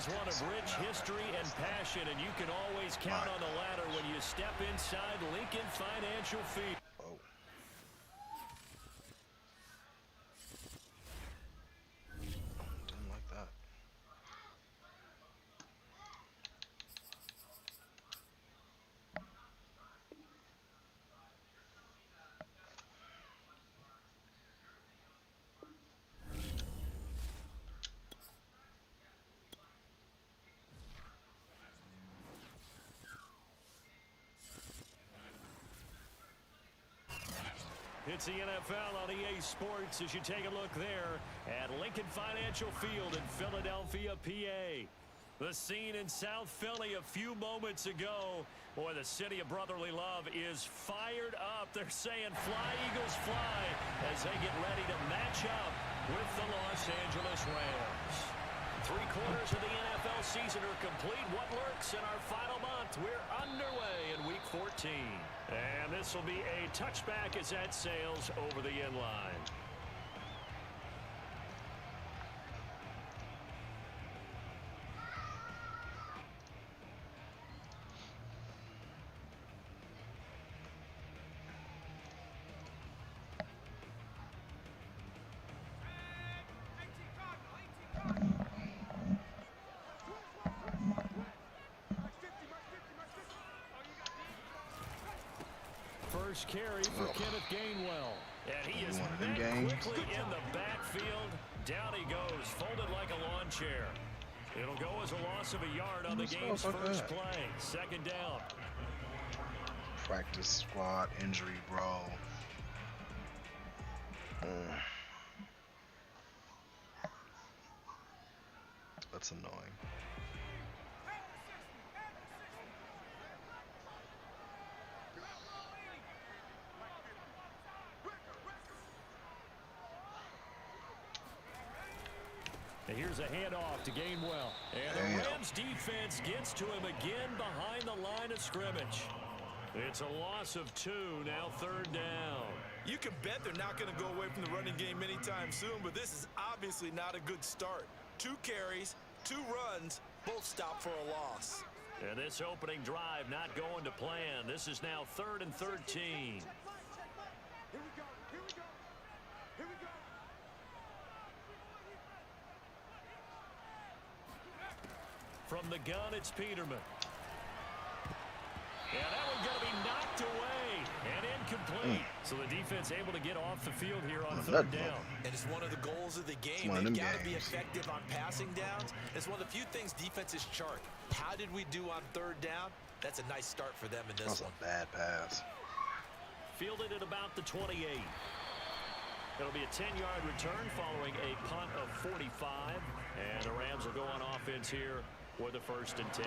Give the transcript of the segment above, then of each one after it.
is one of rich history and passion, and you can always count on the ladder when you step inside Lincoln Financial Field. Oh. Didn't like that. It's the NFL on EA Sports as you take a look there at Lincoln Financial Field in Philadelphia, PA. The scene in South Philly a few moments ago. Boy, the city of brotherly love is fired up. They're saying fly, Eagles, fly as they get ready to match up with the Los Angeles Rams. 3/4 of the NFL season are complete. What lurks in our final month? We're underway in Week 14. And this will be a touchback as that sails over the end line. First carry for Kenneth Gainwell. And he is met quickly in the backfield. Down he goes, folded like a lawn chair. It'll go as a loss of a yard on the game's first play. Second down. Practice squad injury, bro. That's annoying. And here's a handoff to Gainwell. And the Rams defense gets to him again behind the line of scrimmage. It's a loss of 2, now third down. You can bet they're not going to go away from the running game anytime soon, but this is obviously not a good start. 2 carries, 2 runs, both stop for a loss. And this opening drive not going to plan. This is now 3rd and 13. From the gun, it's Peterman. Yeah, that one's going to be knocked away and incomplete. So the defense able to get off the field here on 3rd down. And it's one of the goals of the game. They've got to be effective on passing downs. It's one of the few things defenses chart. How did we do on 3rd down? That's a nice start for them in this one. That's a bad pass. Fielded at about the 28. It'll be a 10-yard return following a punt of 45. And the Rams will go on offense here with the 1st and 10.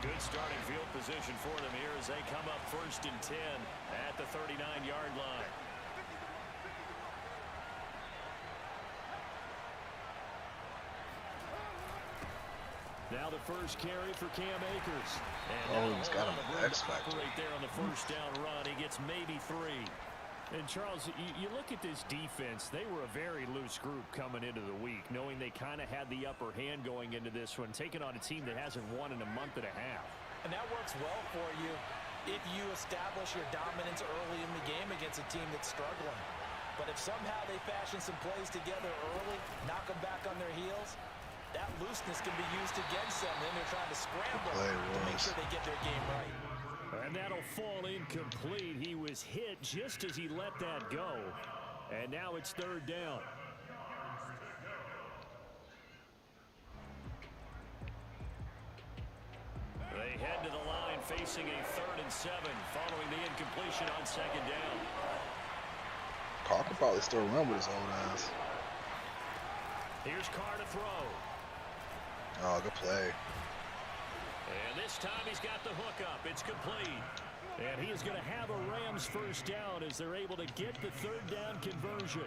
Good starting field position for them here as they come up 1st and 10 at the 39-yard line. Now the first carry for Cam Akers. And he's got him in the X factor right there on the 1st down run. He gets maybe 3. And, Charles, you look at this defense, they were a very loose group coming into the week, knowing they kind of had the upper hand going into this one, taking on a team that hasn't won in a month and a half. And that works well for you if you establish your dominance early in the game against a team that's struggling. But if somehow they fashion some plays together early, knock them back on their heels, that looseness can be used against them. Then they're trying to scramble to make sure they get their game right. And that'll fall incomplete. He was hit just as he let that go. And now it's 3rd down. They head to the line facing a 3rd and 7 following the incompletion on 2nd down. Carr could probably still run with his old ass. Here's Carr to throw. Oh, good play. And this time he's got the hook up. It's complete. And he is going to have a Rams 1st down as they're able to get the 3rd down conversion.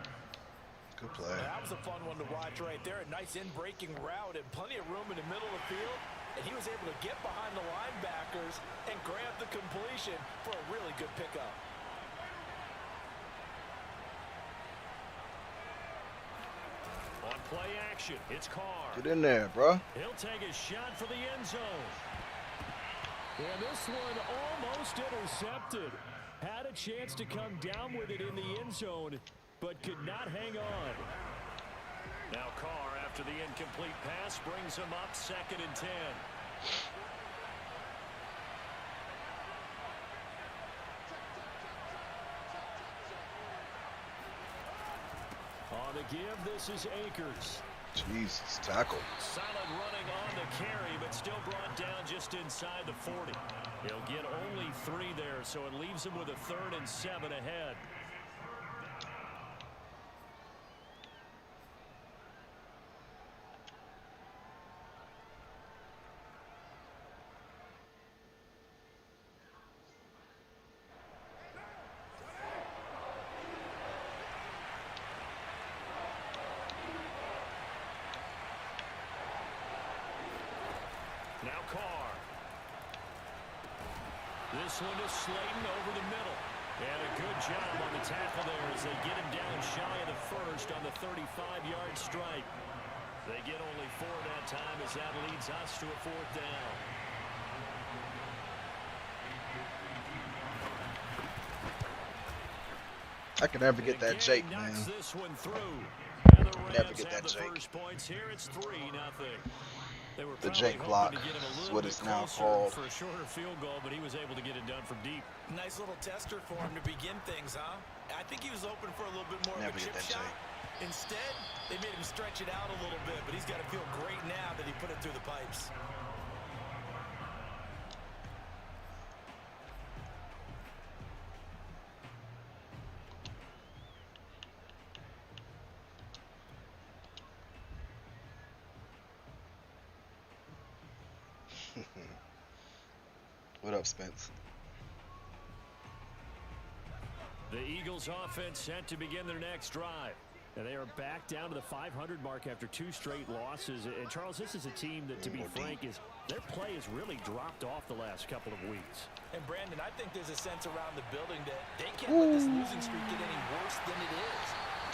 Good play. That was a fun one to watch right there. A nice in-breaking route and plenty of room in the middle of the field. And he was able to get behind the linebackers and grab the completion for a really good pickup. On Play action. It's Carr. Get in there, bro. He'll take a shot for the end zone. And this one almost intercepted. Had a chance to come down with it in the end zone, but could not hang on. Now Carr, after the incomplete pass, brings him up 2nd and 10. On the give, this is Akers. Jesus, tackle. Solid running on the carry, but still brought down just inside the 40. He'll get only 3 there, so it leaves him with a 3rd and 7 ahead. Now Carr. This one is Slayton over the middle. And a good job on the tackle there as they get him down shy of the 1st on the 35-yard stripe. They get only 4 that time as that leads us to a 4th down. I can never get that Jake, man. This one through. Never get that Jake. First points here. It's 3-0. The Jake block is what it's now called. For a shorter field goal, but he was able to get it done from deep. Nice little tester for him to begin things, huh? I think he was open for a little bit more of a chip shot. Instead, they made him stretch it out a little bit, but he's got to feel great now that he put it through the pipes. What up, Spence? The Eagles offense set to begin their next drive. And they are back down to the 500 mark after 2 straight losses. And Charles, this is a team that, to be frank, their play has really dropped off the last couple of weeks. And Brandon, I think there's a sense around the building that they can't let this losing streak get any worse than it is.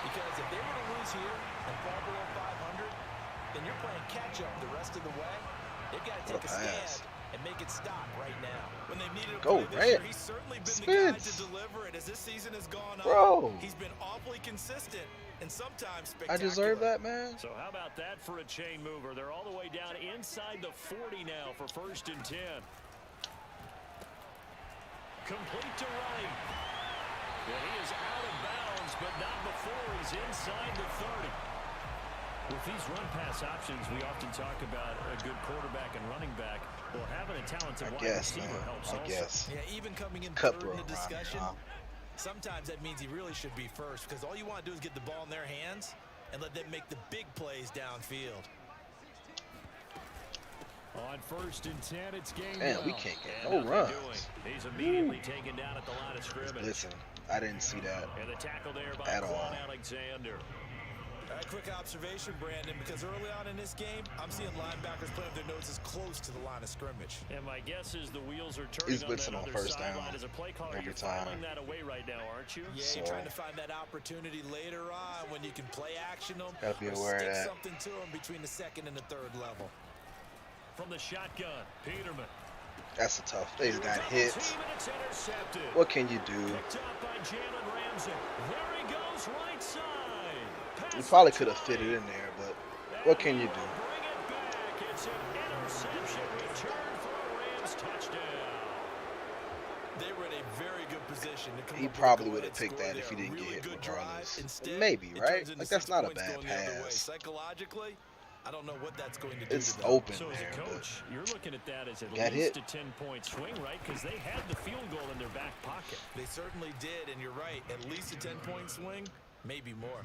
Because if they were to lose here and fall below 500, then you're playing catch-up the rest of the way. They've got to take a stand and make it stop right now. When they've needed a play this year, he's certainly been the guy to deliver it. As this season has gone on, he's been awfully consistent and sometimes spectacular. I deserve that, man. So how about that for a chain mover? They're all the way down inside the 40 now for 1st and 10. Complete to Wright. Yeah, he is out of bounds, but not before he's inside the 30. With these run-pass options, we often talk about a good quarterback and running back. Well, having a talented wide receiver helps also. Yeah, even coming in 3rd in the discussion, sometimes that means he really should be 1st because all you want to do is get the ball in their hands and let them make the big plays downfield. On 1st and 10, it's game. Man, we can't get no runs. He's immediately taken down at the line of scrimmage. Listen, I didn't see that and the tackle there by at all. Alexander. A quick observation, Brandon, because early on in this game, I'm seeing linebackers playing their noses close to the line of scrimmage. And my guess is the wheels are turning He's blitzing on that on other 1st down sideline as a play caller. You're filing that away right now, aren't you? Yeah, So, you're trying to find that opportunity later on when you can play action them. Gotta be aware of stick that. something to them between the 2nd and the 3rd level. From the shotgun, Peterman. That's a tough. They got hits. Intercepted. What can you do? Picked up by Jalen Ramsey. There he goes, right side. You probably could have fit it in there, but what can you do? Bring it back. It's an interception return for a Rams touchdown. They were in a very good position to come. He probably would have picked that if he didn't get hit regardless. Maybe, right? Like, that's not a bad pass. Psychologically, I don't know what that's going to do. It's open So as there, a coach, you're looking at that as at got least hit. a 10-point swing, right? Because they had the field goal in their back pocket. They certainly did, and you're right. At least a 10-point swing, maybe more.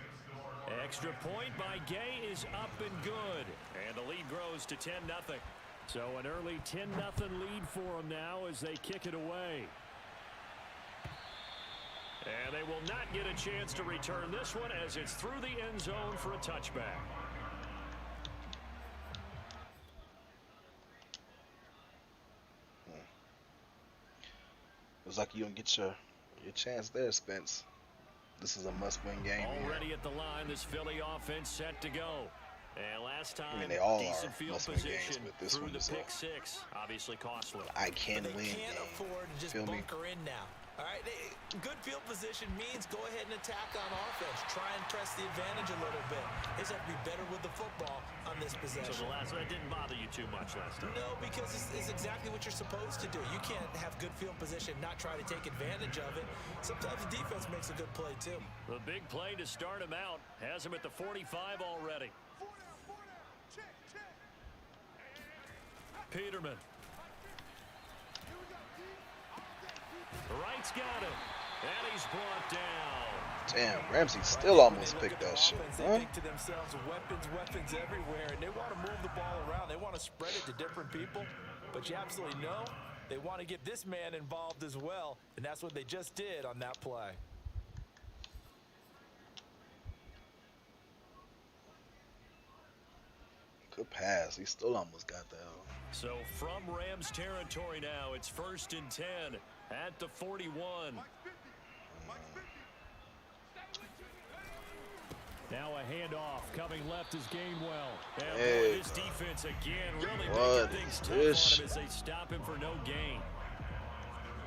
Extra point by Gay is up and good. And the lead grows to 10-0. So an early 10-0 lead for them now as they kick it away. And they will not get a chance to return this one as it's through the end zone for a touchback. Looks like you don't get your chance there, Spence. This is a must-win game. Already at the line, this Philly offense set to go. And last time, I mean, they all decent are field must-win games, position but this through one the is pick six, obviously costly. I can win. They can't afford to just bunker in now. All right, good field position means go ahead and attack on offense. Try and press the advantage a little bit. They just have to be better with the football on this possession. So that didn't bother you too much last time? No, because it's exactly what you're supposed to do. You can't have good field position, not try to take advantage of it. Sometimes the defense makes a good play, too. The big play to start him out has him at the 45 already. Peterman. Wright's got him, and he's brought down. Damn, Ramsey still almost picked that shit. They think to themselves, weapons everywhere, and they want to move the ball around. They want to spread it to different people, but you absolutely know they want to get this man involved as well, and that's what they just did on that play. Good pass. He still almost got that. So from Rams territory now, it's 1st and 10 at the 41. Now a handoff coming left is Gainwell. And boy, this defense again really making things tough on him as they stop him for no gain.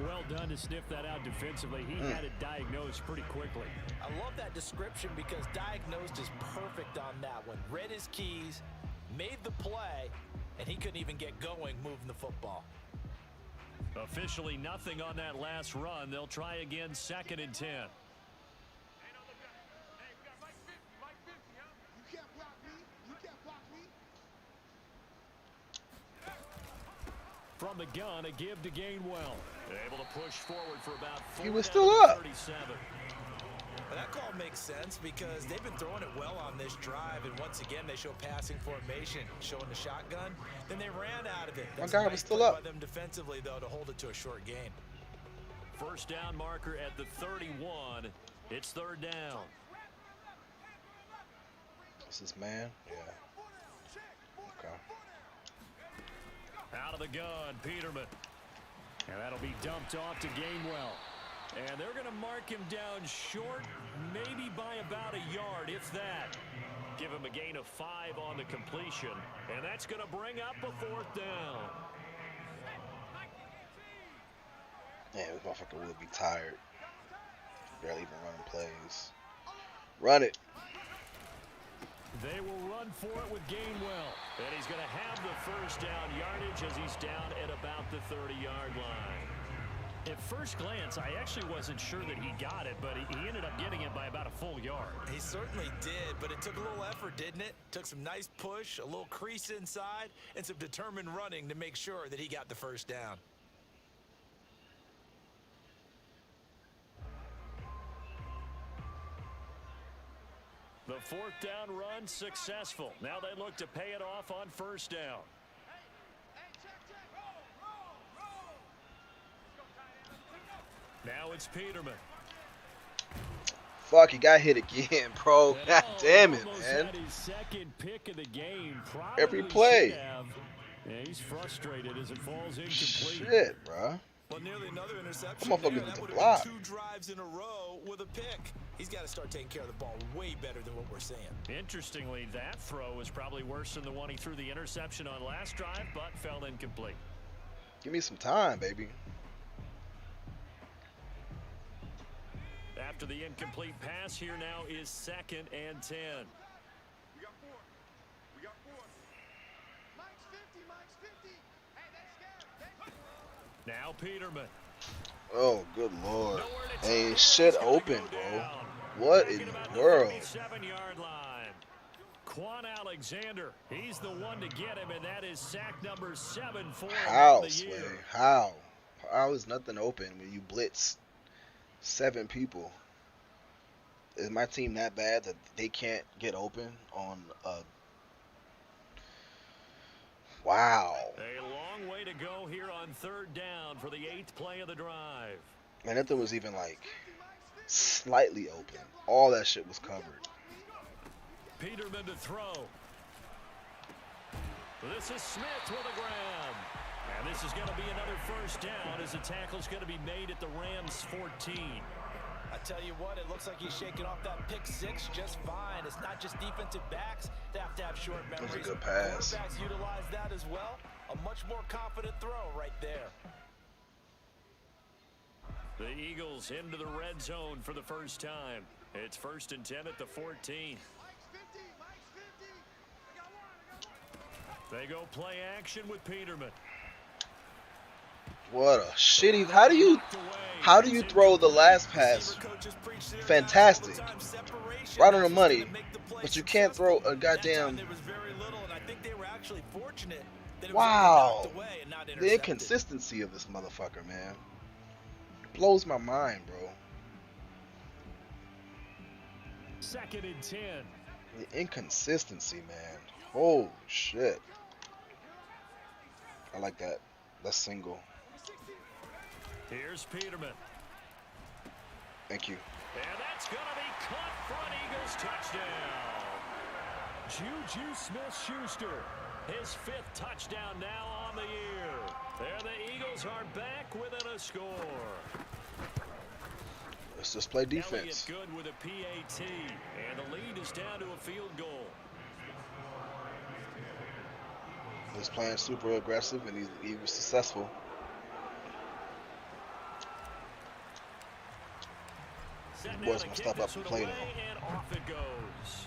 Well done to sniff that out defensively. He had it diagnosed pretty quickly. I love that description because diagnosed is perfect on that one. Read his keys, made the play, and he couldn't even get going moving the football. Officially nothing on that last run. They'll try again 2nd and 10. From the gun, a give to Gainwell. Able to push forward for about 4. He was still up. 37. Well, that call makes sense because they've been throwing it well on this drive, and once again they show passing formation, showing the shotgun. Then they ran out of it. That's my guy a nice was still play up. by them defensively, though, to hold it to a short gain. 1st down marker at the 31. It's 3rd down. Is this man? Yeah. Okay. Out of the gun, Peterman. And that'll be dumped off to Gainwell. And they're going to mark him down short, maybe by about a yard, if that. Give him a gain of 5 on the completion. And that's going to bring up a 4th down. Man, this motherfucker will be tired. Barely even running plays. Run it. They will run for it with Gainwell. And he's going to have the 1st down yardage as he's down at about the 30-yard line. At first glance, I actually wasn't sure that he got it, but he ended up getting it by about a full yard. He certainly did, but it took a little effort, didn't it? Took some nice push, a little crease inside, and some determined running to make sure that he got the 1st down. The 4th down run successful. Now they look to pay it off on 1st down. Now it's Peterman. Fuck, he got hit again, bro. God damn it, man. His 2nd pick of the game. Every play. Yeah, he's frustrated as it falls incomplete. Shit, bro. Well, nearly another interception. That motherfucker needs to block. 2 drives in a row with a pick. He's got to start taking care of the ball way better than what we're seeing. Interestingly, that throw was probably worse than the one he threw the interception on last drive, but fell incomplete. Give me some time, baby. After the incomplete pass, here now is 2nd and 10. We got 4. We got 4. Mike's 50. Mike's 50. Hey, that's scared. Now Peterman. Oh, good lord. Ain't shit open, bro. What in the world? 7-yard line. Quan Alexander, he's the one to get him, and that is sack number 7 for How, the Sway? year. How? How is nothing open when you blitz 7 people? Is my team that bad that they can't get open on a... Wow. A long way to go here on 3rd down for the 8th play of the drive. Man, if it was even like slightly open, all that shit was covered. Peterman to throw. This is Smith with a grab. And this is going to be another 1st down as the tackle's going to be made at the Rams 14. I tell you what, it looks like he's shaking off that pick six just fine. It's not just defensive backs that have to have short memories. That's a good pass. Quarterbacks utilize that as well. A much more confident throw right there. The Eagles into the red zone for the first time. It's 1st and 10 at the 14. Mike's 50. Mike's 50. I got one. They go play action with Peterman. What a shitty. How do you throw the last pass? Fantastic. Right on the money. But you can't throw a goddamn. Wow. The inconsistency of this motherfucker, man. Blows my mind, bro. 2nd and 10. The inconsistency, man. Oh shit. I like that. That's single. Here's Peterman. Thank you. And that's going to be caught for an Eagles touchdown. Juju Smith-Schuster, his 5th touchdown now on the year. There the Eagles are back within a score. Let's just play defense. Elliott good with a PAT, and the lead is down to a field goal. He's playing super aggressive, and he was successful. The boys gonna step up and play though. And off it goes.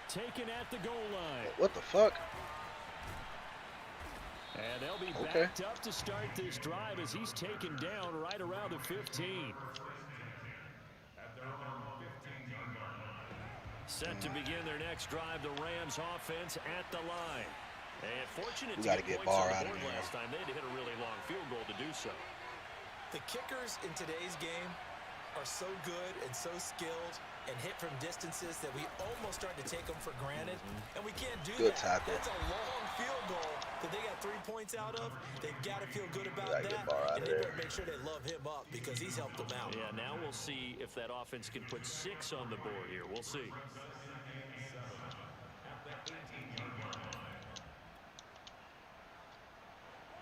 Taken at the goal line. What the fuck? And they'll be Okay. backed up to start this drive as he's taken down right around the 15. Set to begin their next drive, the Rams offense at the line. And fortunate We to gotta get get points Barr on out the of board there. last time. They had to hit a really long field goal to do so. The kickers in today's game are so good and so skilled and hit from distances that we almost start to take them for granted, and we can't do Good that. tackle. That's a long field goal that they got 3 points out of. They've got to feel good about Gotta get that, Barr out and of they there. better make sure they love him up because he's helped them out. Yeah, now we'll see if that offense can put 6 on the board here. We'll see.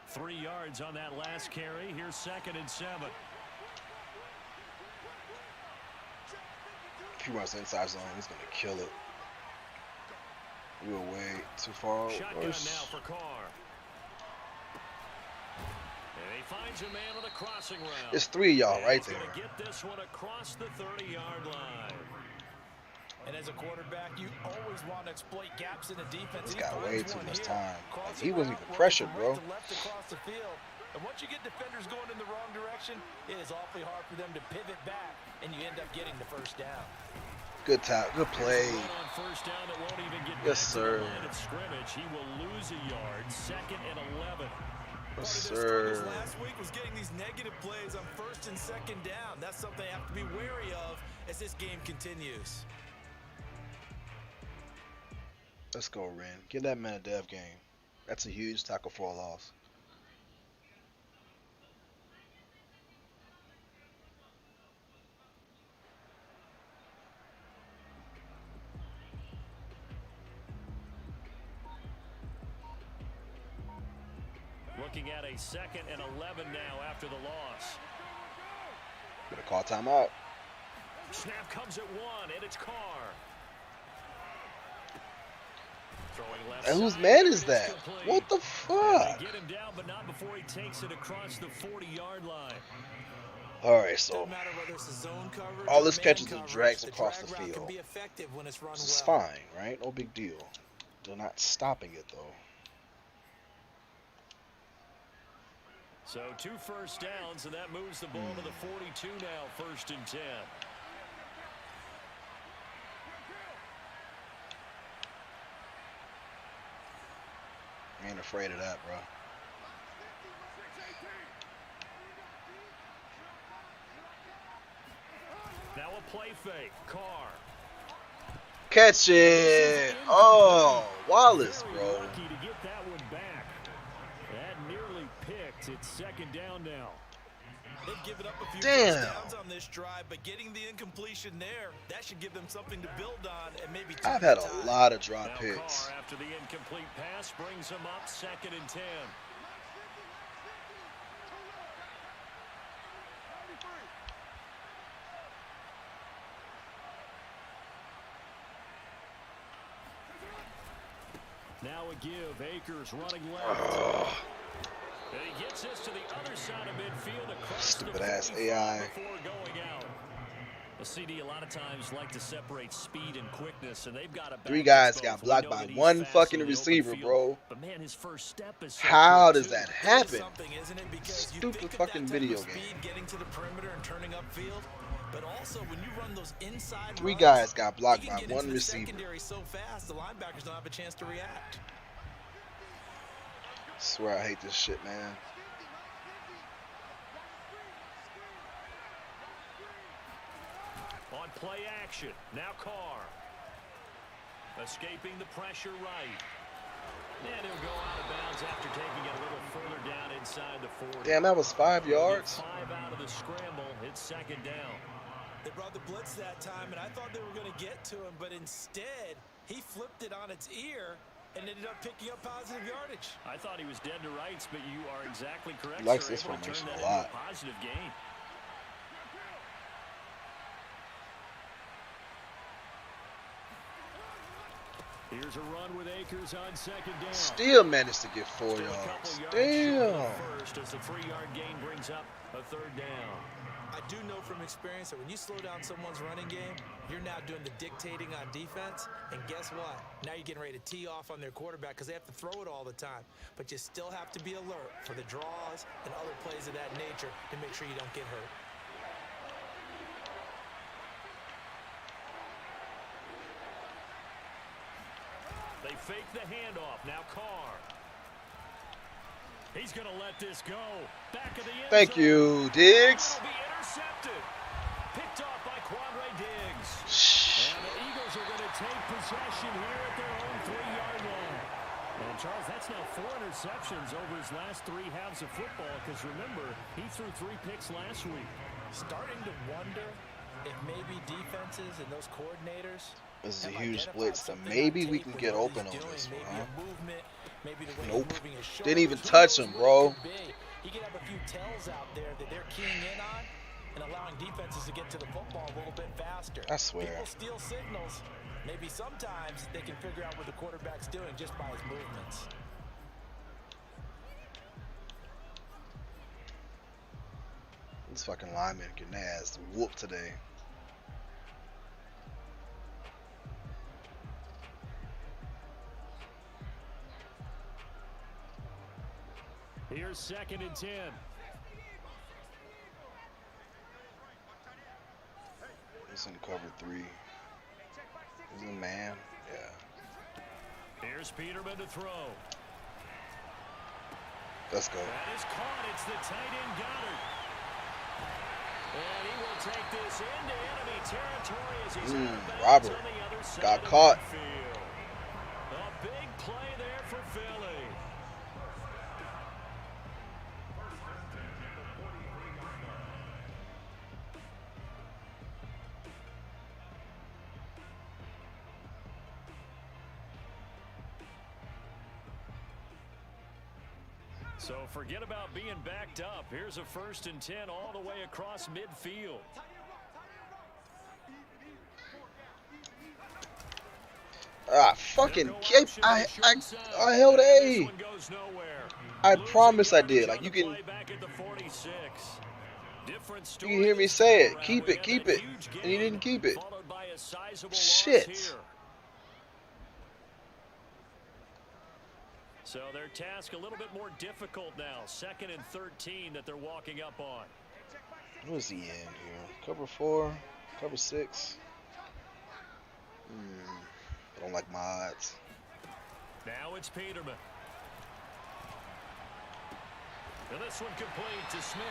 Three yards on that last carry. Here's 2nd and 7. If he runs the inside zone, he's gonna kill it. We were way too far. Shotgun now for Carr. And he finds a man on the crossing route. It's 3 of y'all right He's there. gonna get this one across the 30-yard line. And as a quarterback, you always want to exploit gaps in the defense. He's He got finds way too one much here. time. Crossing He wasn't route, even running pressured, from bro. right to left across the field. And once you get defenders going in the wrong direction, it is awfully hard for them to pivot back, and you end up getting the first down. Good tap. Good play. Run on first down that won't even get Yes, back to sir. the line of scrimmage. He will lose a yard. 2nd and 11. Yes, Part of their struggles sir. last week was getting these negative plays on 1st and 2nd down. That's something they have to be wary of as this game continues. Let's go, Ren. Give that man a dev game. That's a huge tackle for a loss. Looking at a 2nd and 11 now after the loss. Gonna call timeout. Snap comes at 1, and it's Carr. Throwing left And whose side, man and is it's that? complete. What the And fuck? they get him down, but not before he takes it across the 40-yard line. Alright, so Doesn't matter whether it's a zone coverage all or this man catches and coverage, drags the across drag the route field. can be effective when it's run this is well. fine, right? No big deal. They're not stopping it though. So 2 first downs, and that moves the ball to the 42 now, 1st and 10. Ain't afraid of that, bro. Now a play fake. Carr. Catch it! Oh, Wallace, Very bro. lucky to get that one back. That nearly picked. It's 2nd down now. They've given up a few Damn. first downs on this drive, but getting the incompletion there, that should give them something to build on and maybe I've turn had the a tide. lot of drop Now picks. Carr, after the incomplete pass, brings him up 2nd and 10. Now a give. Akers running left. And he gets this to the other side of midfield across Stupid the ass 45 AI. before going out. The CD a lot of times like to separate speed and quickness, and they've got a 3 guys got blocked by one fucking receiver, bro. But man, his first step is so How quick does too. that happen? Something, isn't it? Because you Stupid think of fucking that type video of game. speed getting to the perimeter and turning upfield, but also when you run those inside 3 runs, guys got blocked you can by get one into the receiver. secondary so fast the linebackers don't have a chance to react. I swear I hate this shit, man. On play action, now Carr. Escaping the pressure right. And he'll go out of bounds after taking it a little further down inside the 40. Damn, that was 5 yards. 5 out of the scramble. It's second down. They brought the blitz that time, and I thought they were going to get to him, but instead, he flipped it on its ear and ended up picking up positive yardage. I thought he was dead to rights, but you are exactly correct. He likes sir. this Able to formation turn a that lot. into a positive gain. Here's a run with Akers on second down. Still managed to get 4 Still a yards. couple yards short of Damn. the first as the 3-yard gain brings up a third down. I do know from experience that when you slow down someone's running game, you're now doing the dictating on defense, and guess what? Now you're getting ready to tee off on their quarterback because they have to throw it all the time. But you still have to be alert for the draws and other plays of that nature to make sure you don't get hurt. They fake the handoff. Now Carr. He's going to let this go. Back of the end Thank zone. you, Diggs. That'll be intercepted. Picked off by Quandre Diggs. Shh. And the Eagles are going to take possession here at their own 3-yard line. And Charles, that's now 4 interceptions over his last 3 halves of football because remember, he threw 3 picks last week. Starting to wonder if maybe defenses and those coordinators This is a have huge identified blitz. So something maybe on we tape can with get what open he's on doing, this one, maybe huh? a movement, maybe the way Nope. he's moving his Didn't even shoulders. touch Who him, knows bro. what it could be. He could have a few tells out there that they're keying in on and allowing defenses to get to the football a little bit faster. I swear. People steal signals. Maybe sometimes they can figure out what the quarterback's doing just by his movements. This fucking lineman getting their ass whooped today. Here's 2nd and 10. He's in cover 3. He's a man. Yeah. Here's Peterman to throw. Let's go. That is caught. It's the tight end Goddard. And he will take this into enemy territory as he's out of bounds Robert on the other side got of caught. midfield. A big play there for Philly. So forget about being backed up. Here's a 1st and 10 all the way across midfield. Ah, fucking keep. I held A. I promise I did. Like you can hear me say it. Keep it, and you didn't keep it. Shit. So their task a little bit more difficult now. 2nd and 13 that they're walking up on. What was he in here? Cover 4, cover 6. I don't like my odds. Now it's Peterman. And this one complete to Smith.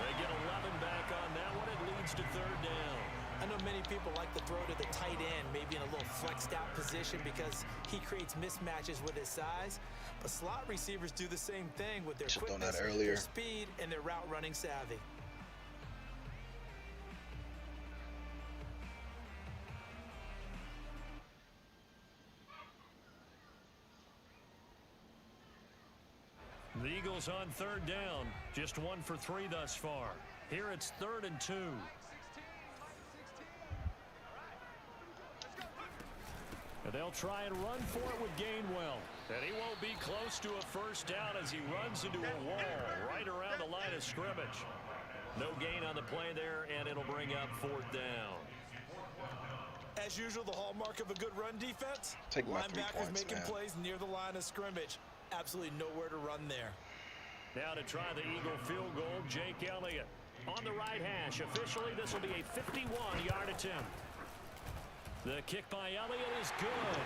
They get 11 back on that one. It leads to 3rd down. I know many people like to throw to the tight end, maybe in a little flexed out position because he creates mismatches with his size. But slot receivers do the same thing with their Should've done quickness, that earlier. their speed, and their route running savvy. The Eagles on 3rd down. Just 1 for 3 thus far. Here it's 3rd and 2. And they'll try and run for it with Gainwell. And he won't be close to a first down as he runs into a wall right around the line of scrimmage. No gain on the play there, and it'll bring up 4th down. As usual, the hallmark of a good run defense. Take my 3 Linebackers points, making man. plays near the line of scrimmage. Absolutely nowhere to run there. Now to try the Eagle field goal, Jake Elliott. On the right hash, officially this will be a 51-yard attempt. The kick by Elliott is good.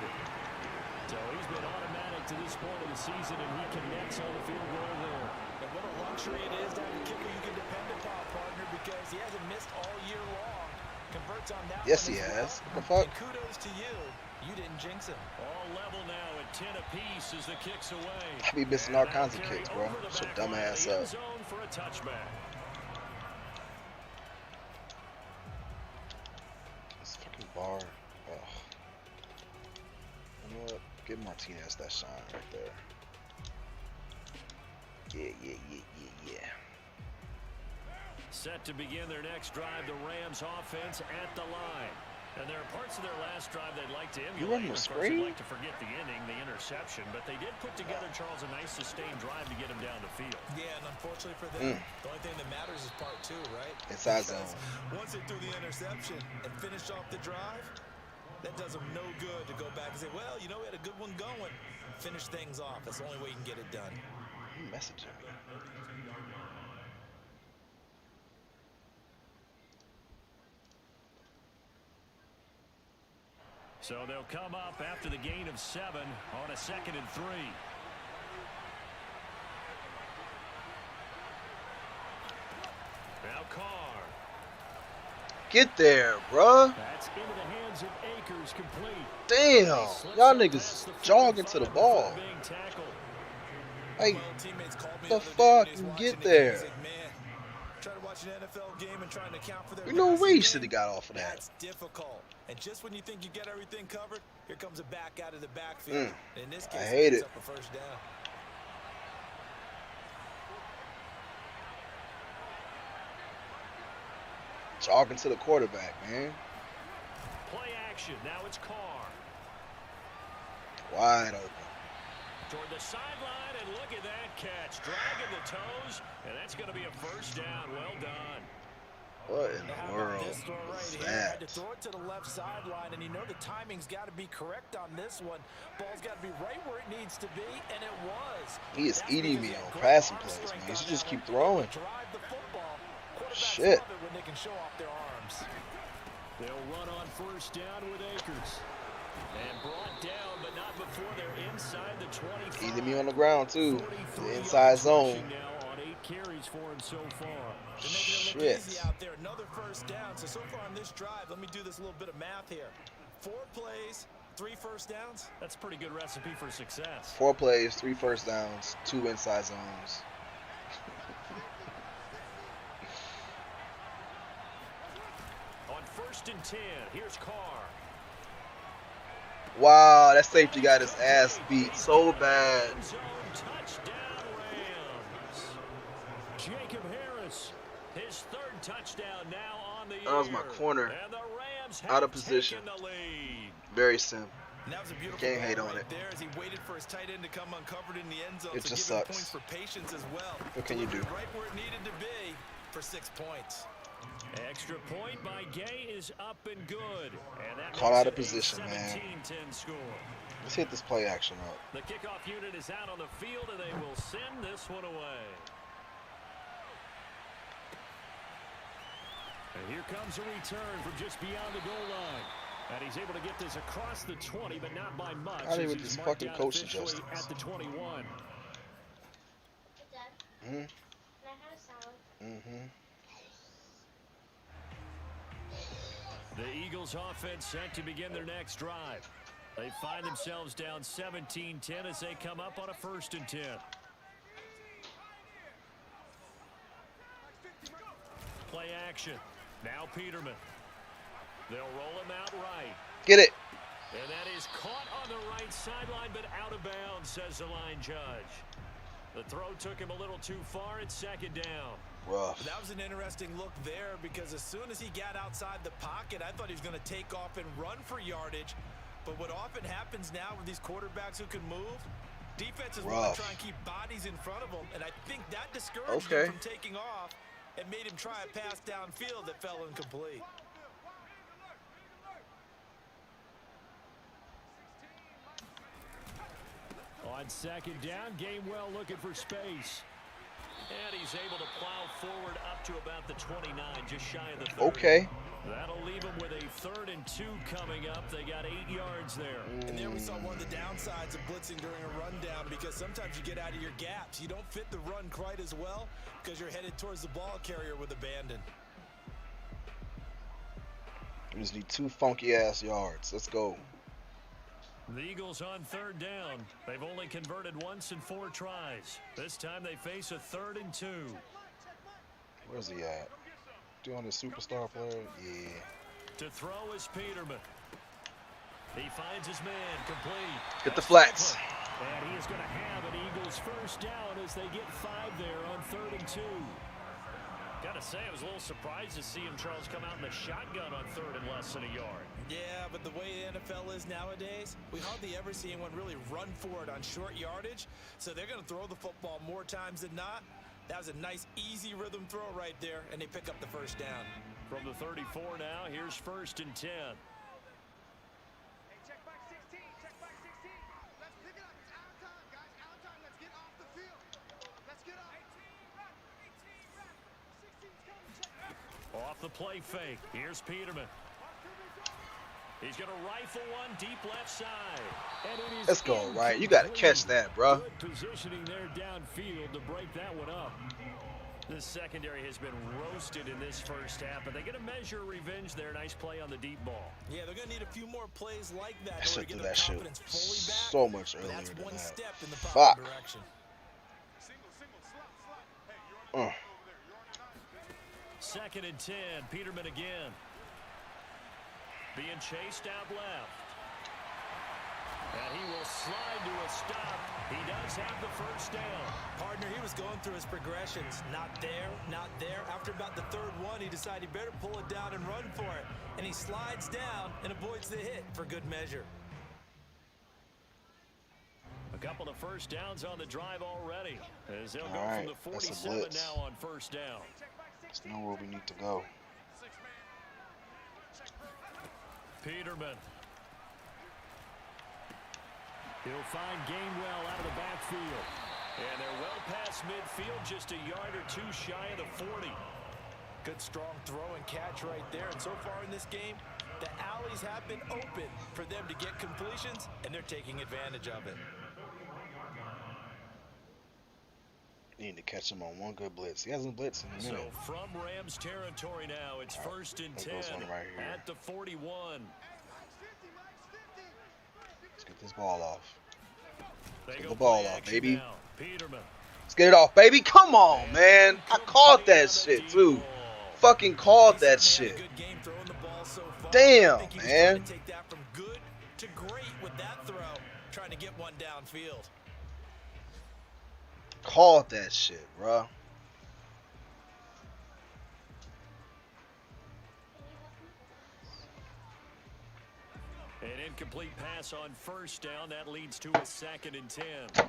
So he's been automatic to this point of the season, and he connects on the field goal there. And what a luxury it is to have a kicker you can depend upon, partner, because he hasn't missed all year long. Converts on that Yes, one he as has. well. What the fuck? And kudos to you. You didn't jinx him. All level now at 10 apiece as the kick's away. I be missing all kinds of kicks, bro. Shut your dumb ass up. Zone for a touchback. This fucking bar. Oh. You know what? Give Martinez that shine right there. Yeah. Set to begin their next drive, the Rams offense at the line. And there are parts of their last drive they'd like to emulate. You running a Of course, screen? they'd like to forget the ending, the interception, but they did put together, Charles, a nice sustained drive to get him down the field. Yeah, and unfortunately for them, the only thing that matters is part 2, right? Inside zone. Once they threw the interception and finished off the drive, that does them no good to go back and say, well, you know, we had a good one going. Finish things off. That's the only way you can get it done. You messaging me. So they'll come up after the gain of 7 on a 2nd and 3. Now Carr. Get there, bruh. That's into the hands of Akers, complete. Damn. Y'all niggas jogging to the ball. Being tackled. Like, Well, teammates called me the other day fuck when he's you watching get the game. there? He's like, man, trying to watch an NFL game and trying to account for their you know passing where you game, should have got off of that. That's difficult. And just when you think you get everything covered, here comes a back out of the backfield. In this case, I hate picks it. up a first down. Jogging to the quarterback, man. Play action. Now it's Carr. Wide open. Toward the sideline, and look at that catch. Dragging the toes, and that's going to be a first down. Well done. What in Now, how the about world this throw right was here? Had to that? throw it to the left sideline, and you know the timing's got to be correct on this one. Ball's got to be right where it needs to be, and it was. He is That's eating because me he had on great passing arm plays, strength man. You on should just that keep one. throwing. Drive the football. Quarterbacks Shit. love it when they can show off their arms. They'll run on first down with Akers. And brought down, but not before they're inside the 25. Eating me on the ground, too. 43 The inside yards zone. rushing now on 8 carries for him so far. They're making it look easy Shit. out there. Another first down. So far on this drive, let me do this little bit of math here. 4 plays, 3 first downs. That's a pretty good recipe for success. 4 plays, 3 first downs, 2 inside zones. On 1st and 10, here's Carr. Wow, that safety got his ass beat so bad. End zone touchdown, Rams. Jacob Harris, his 3rd touchdown now on the year. That was my corner. And the Rams Out of have position. taken the lead. Very sim. And that was a beautiful Can't ball hate on right it. there as he waited for his tight end to come uncovered in the end zone. It so just giving sucks. points for patience as well. What can you do? Right where it needed to be for 6 points. Extra point by Gay is up and good. And that Caught makes out of it a position, man. 17-10 score. Let's hit this play action up. The kickoff unit is out on the field, and they will send this one away. And here comes a return from just beyond the goal line. And he's able to get this across the 20, but not by much. How did as with he's this marked fucking out coach officially adjustments? at the 21. Mm-hmm. Can I have a salad? Mm-hmm. The Eagles offense set to begin their next drive. They find themselves down 17-10 as they come up on a 1st and 10. Play action. Now Peterman. They'll roll him out right. Get it. And that is caught on the right sideline, but out of bounds, says the line judge. The throw took him a little too far. It's 2nd down. Rough. That was an interesting look there because as soon as he got outside the pocket, I thought he was going to take off and run for yardage. But what often happens now with these quarterbacks who can move, defenses want Rough. to try and keep bodies in front of them, and I think that discouraged him from taking off and made him try a pass downfield that fell incomplete. On second down, Gainwell looking for space. And he's able to plow forward up to about the 29, just shy of the 30. Okay. That'll leave him with a 3rd and 2 coming up. They got 8 yards there. And there we saw one of the downsides of blitzing during a rundown, because sometimes you get out of your gaps. You don't fit the run quite as well because you're headed towards the ball carrier with abandon. We just need 2 funky-ass yards. Let's go. The Eagles on 3rd down. They've only converted once in 4 tries. This time they face a 3rd and 2. Where's he at? Doing the superstar player? Yeah. To throw is Peterman. He finds his man complete. Get the flats. And he is going to have an Eagles 1st down as they get 5 there on 3rd and 2. Gotta say, I was a little surprised to see him, Charles, come out in the shotgun on 3rd and less than a yard. Yeah, but the way the NFL is nowadays, we hardly ever see anyone really run for it on short yardage. So they're going to throw the football more times than not. That was a nice, easy rhythm throw right there, and they pick up the 1st down. From the 34 now, here's 1st and 10. Hey, check back 16. Check back 16. Let's pick it up. It's out of time, guys. Out of time. Let's get off the field. Let's get off. 18 run. 18 run. 16's coming. Check back. Off the play fake. Here's Peterman. He's going to rifle one deep left side. And it is Let's go, right? You got to catch that, bro. Good positioning there downfield to break that one up. The secondary has been roasted in this 1st half, but they get a measure of revenge there. Nice play on the deep ball. Yeah, they're going to need a few more plays like that I should in do order to that get shit their confidence fully back. so much But earlier that's than one that. step in the Fuck. proper direction. Single, slot, slot. Hey, you're on your 9 over there. You're on your 9. 2nd and 10. Peterman again. Being chased out left. And he will slide to a stop. He does have the 1st down. Partner, he was going through his progressions. Not there, not there. After about the 3rd one, he decided he better pull it down and run for it. And he slides down and avoids the hit for good measure. A couple of 1st downs on the drive already. As they'll go All from right, the that's a 47 blitz. now on 1st down. Let's know where we need to go. Peterman. He'll find Gainwell out of the backfield. And they're well past midfield, just a yard or 2 shy of the 40. Good strong throw and catch right there. And so far in this game, the alleys have been open for them to get completions, and they're taking advantage of it. Need to catch him on one good blitz. He hasn't blitzed in a So minute. from Rams territory now, it's 1st and 10 there goes one right here. at the 41. Let's get this ball off. They Get go the ball play off, action baby. now. Peterman. Let's get it off, baby. Come on, man. I called that shit, too. Fucking called that shit. Good game throwing the ball so far. Damn, I think he was man. trying to take that from good to great with that throw, trying to get one downfield. Called that shit, bro. An incomplete pass on 1st down. That leads to a 2nd and 10. You're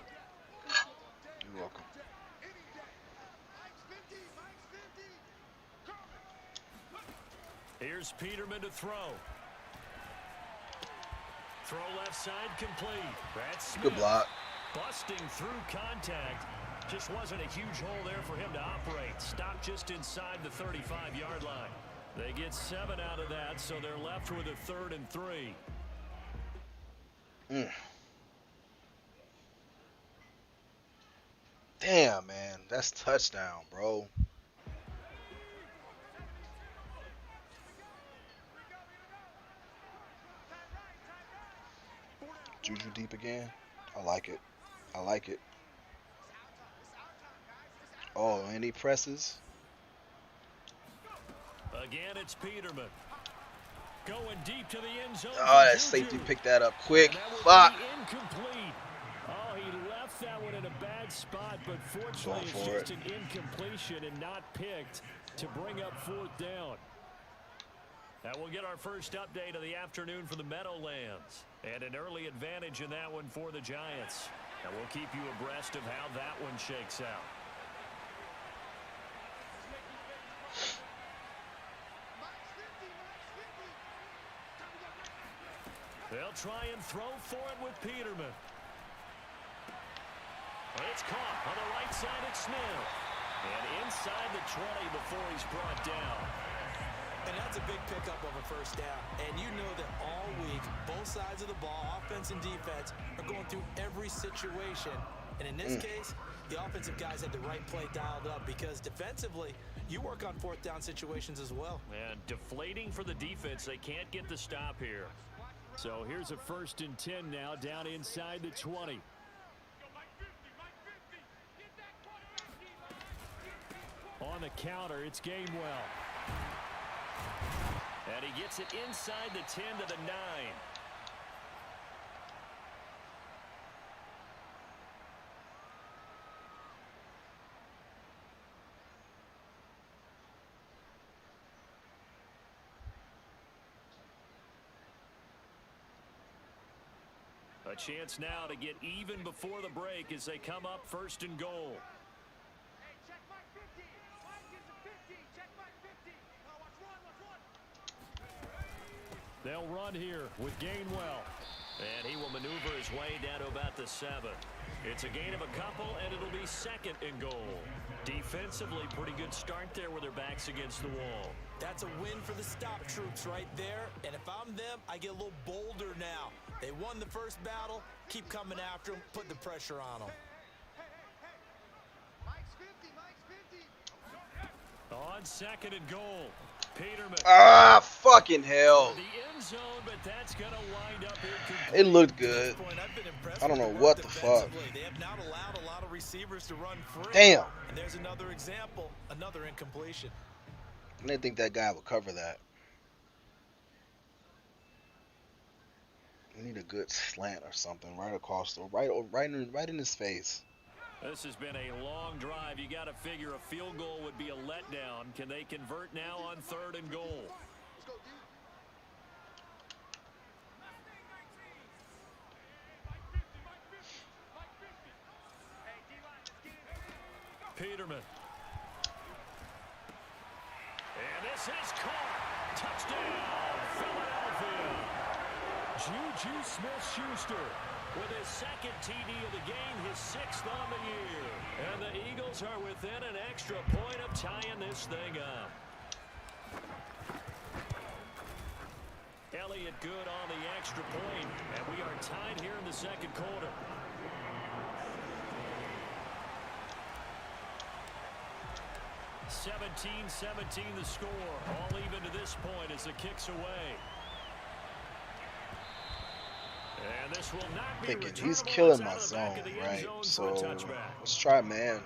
welcome. Here's Peterman to throw. Throw left side complete. That's Smith. Good block. Busting through contact. Just wasn't a huge hole there for him to operate. Stopped just inside the 35-yard line. They get 7 out of that, so they're left with a 3rd and 3. Damn, man. That's touchdown, bro. Juju deep again. I like it. I like it. Oh, and he presses. Again, it's Peterman. Going deep to the end zone. Oh, that safety picked that up quick. And that will Fuck. be incomplete. Oh, he left that one in a bad spot, but fortunately Going it's for just an incompletion and not picked to bring up 4th down. And we'll get our first update of the afternoon for the Meadowlands. And an early advantage in that one for the Giants. And we'll keep you abreast of how that one shakes out. They'll try and throw for it with Peterman. It's caught on the right side of Smith. And inside the 20 before he's brought down. And that's a big pickup of a first down. And you know that all week, both sides of the ball, offense and defense, are going through every situation. And in this case, the offensive guys had the right play dialed up because defensively, you work on fourth down situations as well. And deflating for the defense. They can't get the stop here. So here's a 1st and 10 now down inside the 20. On the counter, it's Gainwell. And he gets it inside the 10 to the 9. A chance now to get even before the break as they come up 1st and goal. Hey, check Mike 50. Mike is a 50. Check Mike 50. Watch one. They'll run here with Gainwell. And he will maneuver his way down to about the 7. It's a gain of a couple, and it'll be 2nd and goal. Defensively, pretty good start there with their backs against the wall. That's a win for the stop troops right there. And if I'm them, I get a little bolder now. They won the first battle. Keep coming after them. Put the pressure on them. Hey. Mike's 50. Mike's 50. On 2nd and goal, Peterman. Ah, fucking hell. The end zone, but that's going to wind up incomplete. It looked good. I've been impressed I don't with know their what work the fuck. defensively. They have not allowed a lot of receivers to run free. Damn. And there's another example, another incompletion. I didn't think that guy would cover that. We need a good slant or something right across the right in his face. This has been a long drive. You got to figure a field goal would be a letdown. Can they convert now on 3rd and goal? Let's go, dude. Peterman. And this is caught. Touchdown, Philadelphia. Juju Smith-Schuster with his 2nd TD of the game, his 6th on the year. And the Eagles are within an extra point of tying this thing up. Elliott good on the extra point, and we are tied here in the 2nd quarter. (17-17) the score. All even to this point as the kick's away. And this will not be Thinking returnable. he's killing It's my out of the back zone, of the end right? zone So for a touchback. let's try man.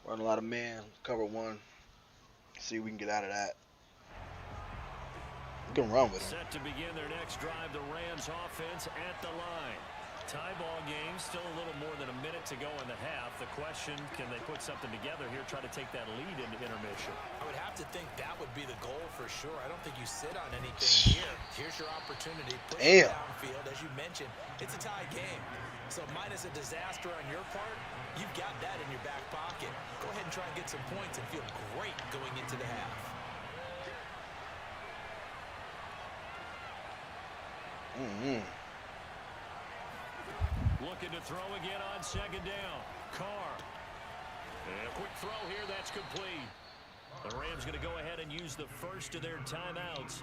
Run a lot of man, cover 1. See if we can get out of that. We can run with him. Set to begin their next drive, the Rams offense at the line. Tie ball game, still a little more than a minute to go in the half. The question, can they put something together here, try to take that lead into intermission? I would have to think that would be the goal for sure. I don't think you sit on anything here. Here's your opportunity. Push it downfield. As you mentioned, it's a tie game. So minus a disaster on your part, you've got that in your back pocket. Go ahead and try and get some points and feel great going into the half. Looking to throw again on 2nd down. Carr. And a quick throw here, that's complete. The Rams going to go ahead and use the first of their timeouts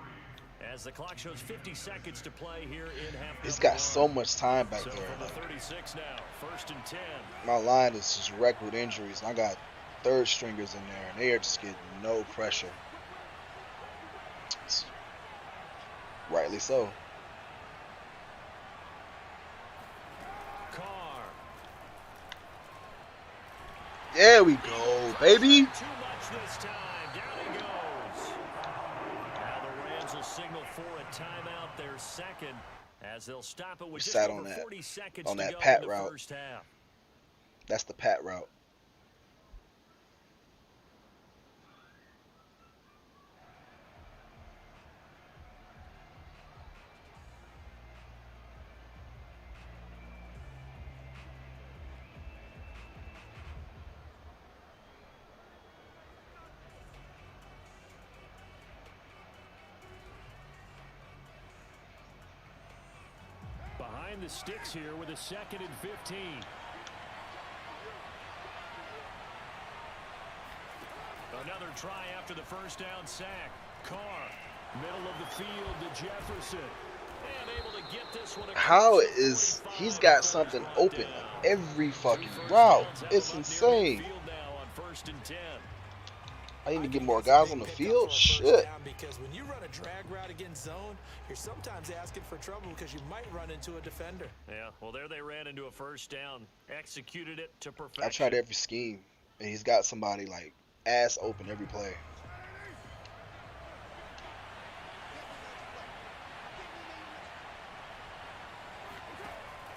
as the clock shows 50 seconds to play here in half. He's got so much time back So there. from the 36 now, 1st and 10. My line is just wrecked with injuries, and I got 3rd stringers in there, and they are just getting no pressure. Rightly so. Carr. There we go, baby. Too much this time. Down he goes. Now the Rams will signal for a timeout, their 2nd, as they'll stop it with just Sat over on that- 40 seconds on to that go pat in the route. first half. That's the pat route. the sticks here with a 2nd and 15. Another try after the first down sack. Carr, middle of the field to Jefferson. And able to get this one. How is he's got something open on every fucking route? It's insane. I need to get more guys on the field. Shit. Because when you run a drag route against zone, you're sometimes asking for trouble because you might run into a defender. Yeah, well, there they ran into a first down. Executed it to perfection. I tried every scheme, and he's got somebody like ass open every play.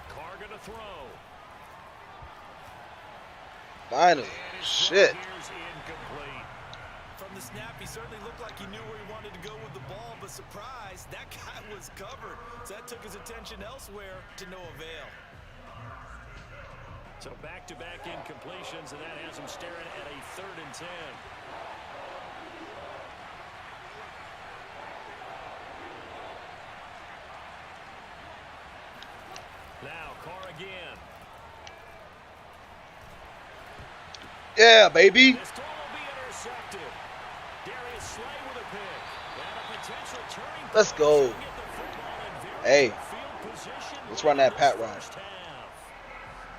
Carr gonna throw. Finally. Shit. From the snap, he certainly looked like he knew where he wanted to go with the ball, but surprise, that guy was covered. So that took his attention elsewhere to no avail. So back-to-back incompletions, and that has him staring at a 3rd and 10. Now, Carr again. Yeah, baby. This throw will be intercepted. Darius Slay with a pick. And a potential turning Let's go. point to get the football in very Hey, good field position let's run that in pat this run. first half.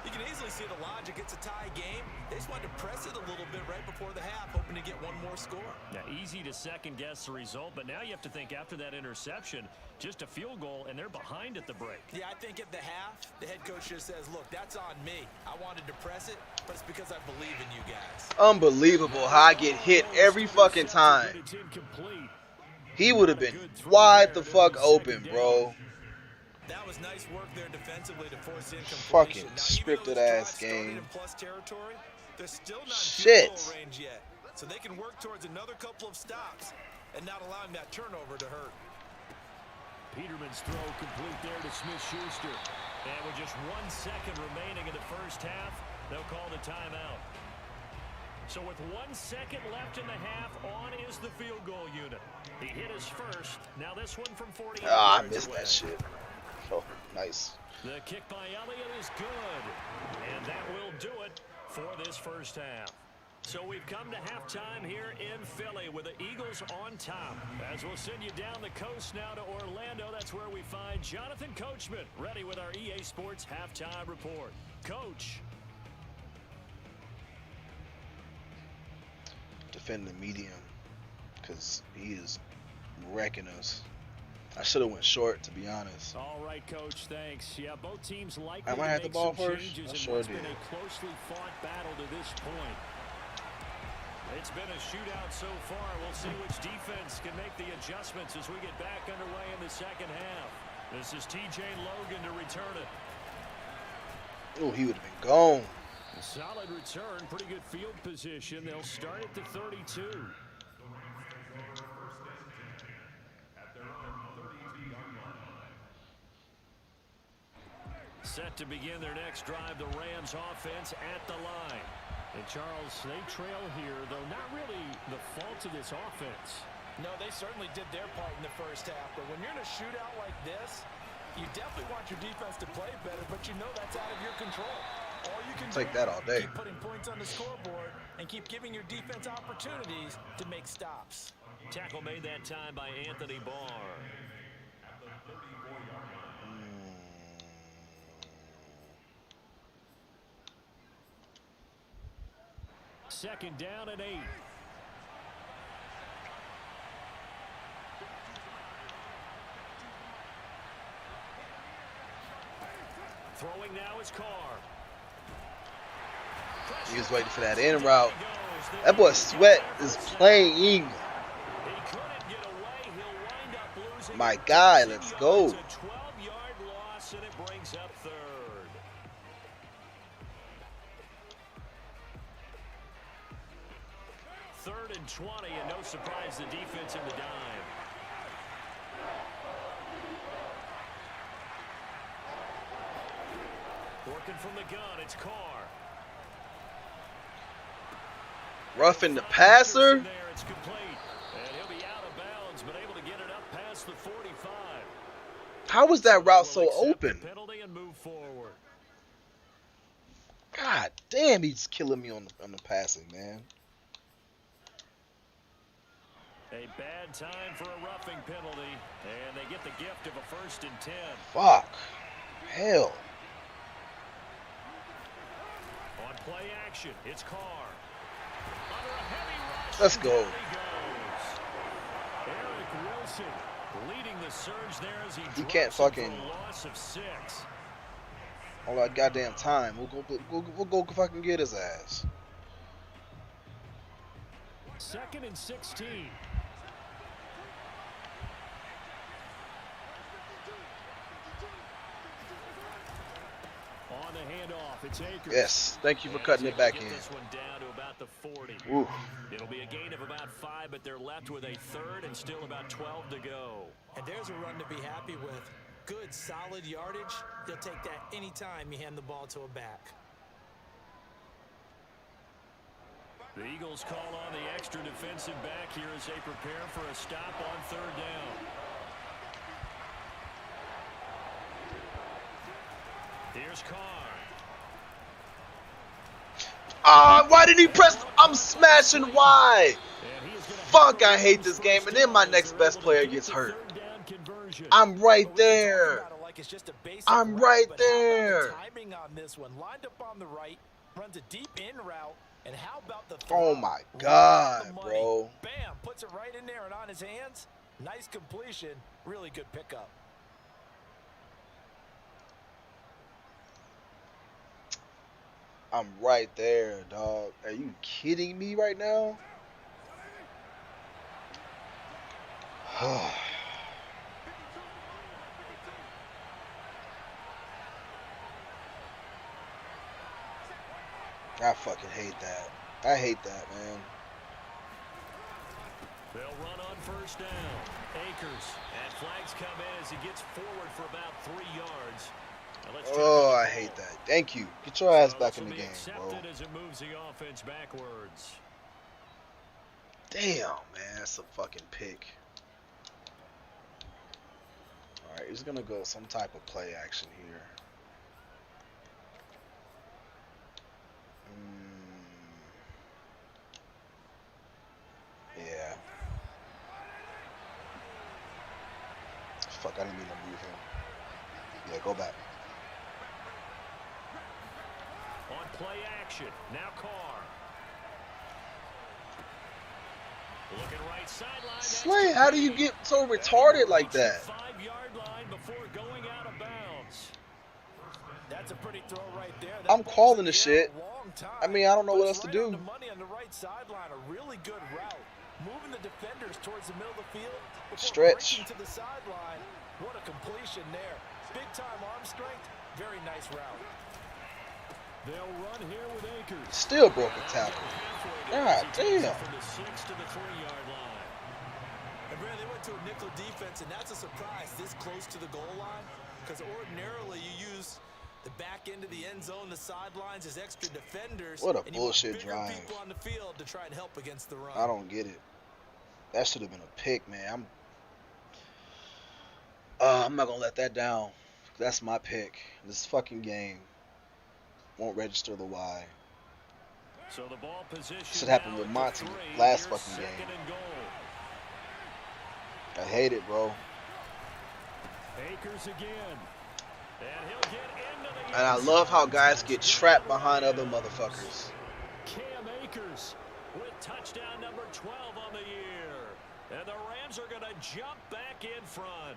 You can easily see the logic. It's a tie game. They just wanted to press it a little bit right before the half, hoping to get one more score. Now, easy to second-guess the result, but now you have to think after that interception, just a field goal, and they're behind at the break. Yeah, I think at the half, the head coach just says, look, that's on me. I wanted to press it, but it's because I believe in you guys. Unbelievable how I get hit every fucking time. It's incomplete. He would have been wide the fuck open, bro. That was nice work there defensively to force incompletion. Fucking Now, scripted even though ass this drive started game. in plus territory, they're still not in Shit. field goal range yet. So they can work towards another couple of stops and not allowing that turnover to hurt. Peterman's throw complete there to Smith-Schuster. And with just 1 second remaining in the first half, they'll call the timeout. So with 1 second left in the half, on is the field goal unit. He hit his first. Now this one from 40 Ah, I yards missed away. that shit. Oh, nice. The kick by Elliott is good. And that will do it for this first half. So we've come to halftime here in Philly with the Eagles on top. As we'll send you down the coast now to Orlando, that's where we find Jonathan Coachman ready with our EA Sports halftime report. Coach. Defend the medium because he is wrecking us. I should have went short, to be honest. All right, Coach, thanks. Yeah, both teams likely Am I to at the make ball some first? changes I in sure what's did. been a closely fought battle to this point. It's been a shootout so far. We'll see which defense can make the adjustments as we get back underway in the second half. This is TJ Logan to return it. Oh, he would have been gone. A solid return, pretty good field position. They'll start at the 32. Set to begin their next drive, the Rams offense at the line. And Charles, they trail here, though not really the fault of this offense. No, they certainly did their part in the first half. But when you're in a shootout like this, you definitely want your defense to play better, but you know that's out of your control. All you can Take do that all day. keep putting points on the scoreboard and keep giving your defense opportunities to make stops. Tackle made that time by Anthony Barr. Second down and 8. Throwing now is Carr. He was waiting for that in route. That boy Sweat is playing. My guy, let's go. It's a 12-yard loss, and it brings up third. Third and 20, and no surprise, the defense in the dime. Working from the gun, it's Carr. Roughing the passer. There, it's complete. And he'll be out of bounds, but able to get it up past the 45. How was that route so Will accept open? the penalty, and move forward. God damn, he's killing me on the passing, man. A bad time for a roughing penalty, and they get the gift of a 1st and 10. Fuck. Hell. On play action, it's Carr. Under a heavy rush, Let's go. down he goes. Eric Wilson leading the surge there as he He can't drops him fucking for a loss of 6. all that goddamn time. We'll go fucking get his ass. 2nd and 16. On the handoff, it's Akers. Yes, thank you for cutting it back in. This one down to about the 40. Ooh. It'll be a gain of about 5, but they're left with a 3rd and still about 12 to go. And there's a run to be happy with. Good, solid yardage. You'll take that anytime you hand the ball to a back. The Eagles call on the extra defensive back here as they prepare for a stop on 3rd down. Here's Carr. Why did he press? I'm smashing Y. Fuck, I hate this game. And then my next best player gets hurt. I'm right there. I'm right there. Timing on this one, lined up on the right, runs a deep in route, and how about the Oh my God, bro. Bam, puts it right in there and on his hands. Nice completion, really good pickup. I'm right there, dog. Are you kidding me right now? I fucking hate that. I hate that, man. They'll run on 1st down. Akers, and flags come in as he gets forward for about 3 yards. Oh, I hate that. Thank you. Get your ass back in the game, bro. As it moves the offense backwards. Damn, man, that's a fucking pick. All right, he's gonna go some type of play action here. Yeah. Fuck, I didn't mean to move him. Yeah, go back. On play action, now Carr. Looking right sideline. Slay, how do you get so retarded like that? 5-yard line before going out of bounds. That's a pretty throw right there. I'm calling the shit. I mean, I don't know what else to do. The money on the right sideline, a really good route. Moving the defenders towards the middle of the field. Stretch. To the sideline. What a completion there. Big time arm strength. Very nice route. They'll run here with Akers. Still broke a tackle. God damn. From the 6 to the 3-yard line. And Brad, they went to a nickel defense, and that's a surprise this close to the goal line. Because ordinarily you use the back end of the end zone, the sidelines as extra defenders. What a and bullshit you want bigger drive. people on the field to try and help against the run. I don't get it. That should have been a pick, man. I'm not gonna let that down. That's my pick. This fucking game won't register the Y. So the ball position Should happen with Monty last fucking game. I hate it, bro. Akers again. And he'll get into the And I love how guys get trapped behind other motherfuckers. Cam Akers with touchdown number 12 on the year. And the Rams are going to jump back in front.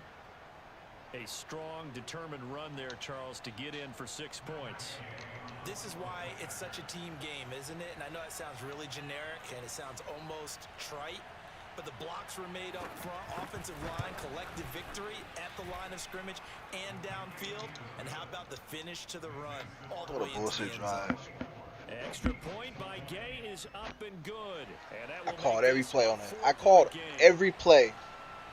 A strong, determined run there, Charles, to get in for 6 points. This is why it's such a team game, isn't it? And I know it sounds really generic and it sounds almost trite, but the blocks were made up front, offensive line, collective victory at the line of scrimmage and downfield. And how about the finish to the run all the way into the end zone? Extra point by Gay is up and good. And that I will called make every this play a on that. fourth I called game. every play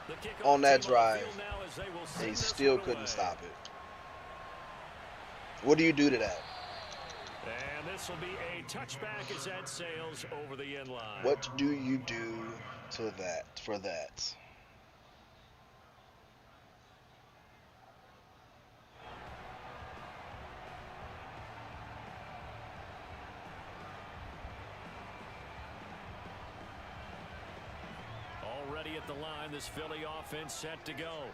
The kickoff on that team on the drive, field now as they will and send he this still one couldn't away. stop it. What do you do to that? And this will be a touchback as that sails over the end line. What do you do to that, for that? ready at the line. This Philly offense set to go.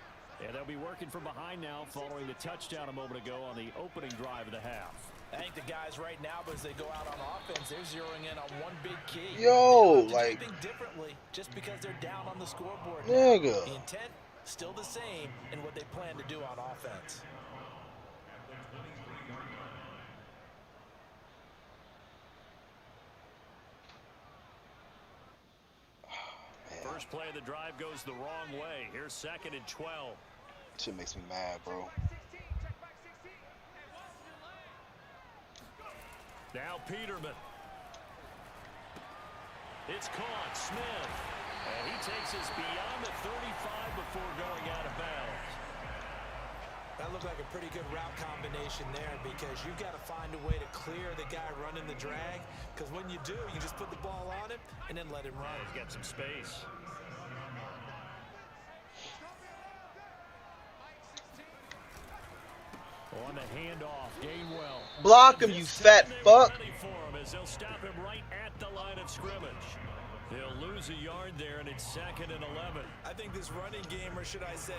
And they'll be working from behind now following the touchdown a moment ago on the opening drive of the half. I think the guys right now, as they go out on offense, they're zeroing in on one big key. Yo, they like, do things differently just because they're down on the scoreboard. nigga. The intent still the same in what they plan to do on offense. First play of the drive goes the wrong way. Here's 2nd and 12. Shit makes me mad, bro. Now Peterman. It's caught. Smith. And he takes us beyond the 35 before going out of bounds. That looked like a pretty good route combination there because you've got to find a way to clear the guy running the drag. Because when you do, you just put the ball on him and then let him run. He's got some space. On the handoff, Gainwell. Block him, you fat fuck. For him as they'll stop him right at the line of scrimmage. They'll lose a yard there, and it's 2nd and 11. I think this running game, or should I say,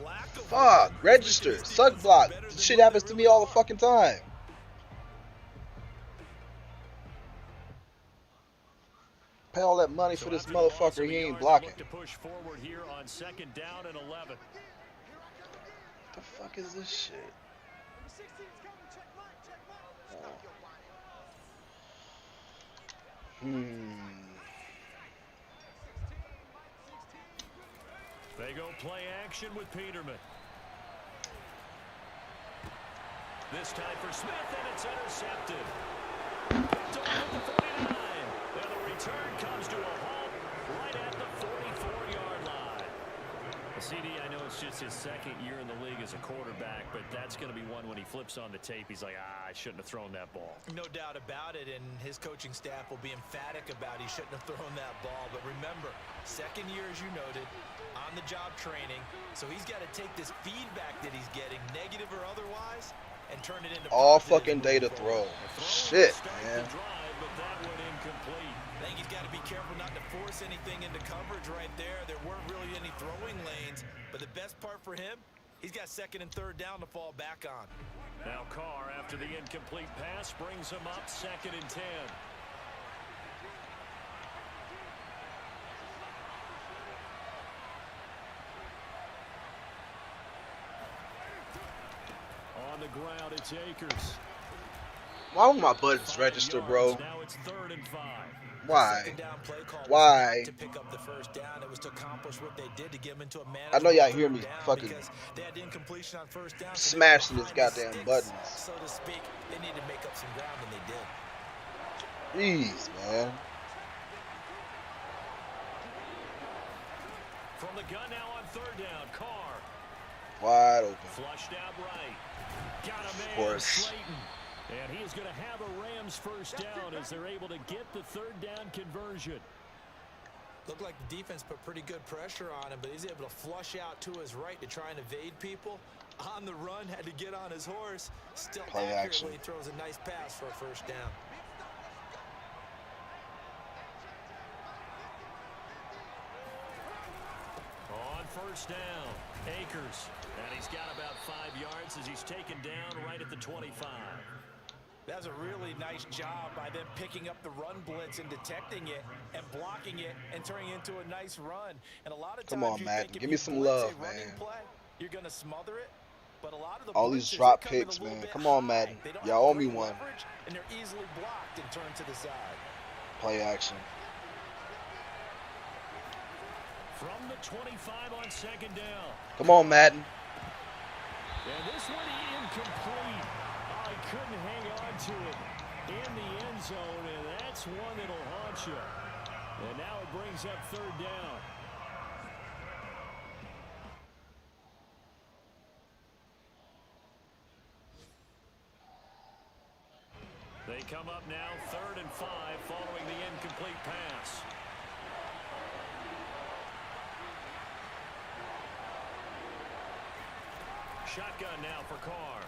lack of Fuck, register, suck block. This shit happens to me all the fucking time. Pay all that money for this motherfucker, he ain't blocking. To push forward here on 2nd down and 11. What the fuck is this shit? They go play action with Peterman. This time for Smith, and it's intercepted. Picked off at the 49. And the return comes to a halt right at the 44-yard line. CD, I know it's just his 2nd year in the league as a quarterback, but that's going to be one when he flips on the tape. He's like, I shouldn't have thrown that ball. No doubt about it, and his coaching staff will be emphatic about he shouldn't have thrown that ball. But remember, 2nd year, as you noted, on-the-job training, so he's got to take this feedback that he's getting, negative or otherwise, and turn it into all fucking day to throw. Shit, man. But that one incomplete. I think he's got to be careful not to force anything into coverage right there. There weren't really any throwing lanes, but the best part for him, he's got 2nd and 3rd down to fall back on. Now Carr, after the incomplete pass, brings him up 2nd and 10. On the ground, it's Akers. Why won't my buttons register, bro? Now it's 3rd and 5. Why? Why? Why? To pick up the first down, it was to accomplish what they did to get him into a I know y'all hear me fucking they had incompletion on first down, so smashing this behind the goddamn sticks, buttons. so to speak. They need to make up some ground, and they did. Jeez, man. From the gun now on 3rd down, Carr. Wide open. Flushed out right. Got a man, Of course. Slayton. And he is going to have a Rams first down as they're able to get the 3rd down conversion. Looked like the defense put pretty good pressure on him, but he's able to flush out to his right to try and evade people. On the run, had to get on his horse. Still Play accurately action. throws a nice pass for a first down. On 1st down, Akers. And he's got about 5 yards as he's taken down right at the 25. That's a really nice job by them picking up the run blitz and detecting it and blocking it and turning it into a nice run. And a lot of times Come on, you Madden. think if Give you me some blitz a love, running man. play, you're going to smother it. But a lot of the All these blitzers, drop they come in a kicks, little man. bit Come on, high. Madden. They don't Y'all have owe me great one. leverage, and they're easily blocked and turned to the side. Play action. From the 25 on 2nd down. Come on, Madden. And this one incomplete. Oh, he couldn't hang on to it in the end zone, and that's one that'll haunt you. And now it brings up 3rd down. They come up now 3rd and 5 following the incomplete pass. Shotgun now for Carr.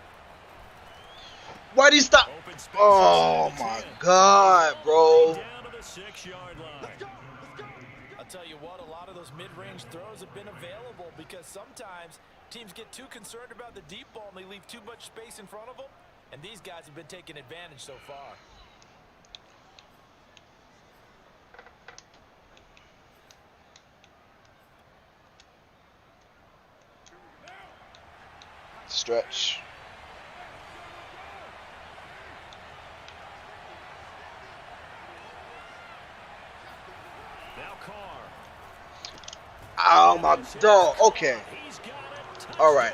Why'd he stop? Open space Oh inside the my 10. God, bro. Down to the 6-yard line. I'll tell you what, a lot of those mid-range throws have been available because sometimes teams get too concerned about the deep ball and they leave too much space in front of them, and these guys have been taking advantage so far. Stretch. Now Carr. Oh my dog. Okay. All right.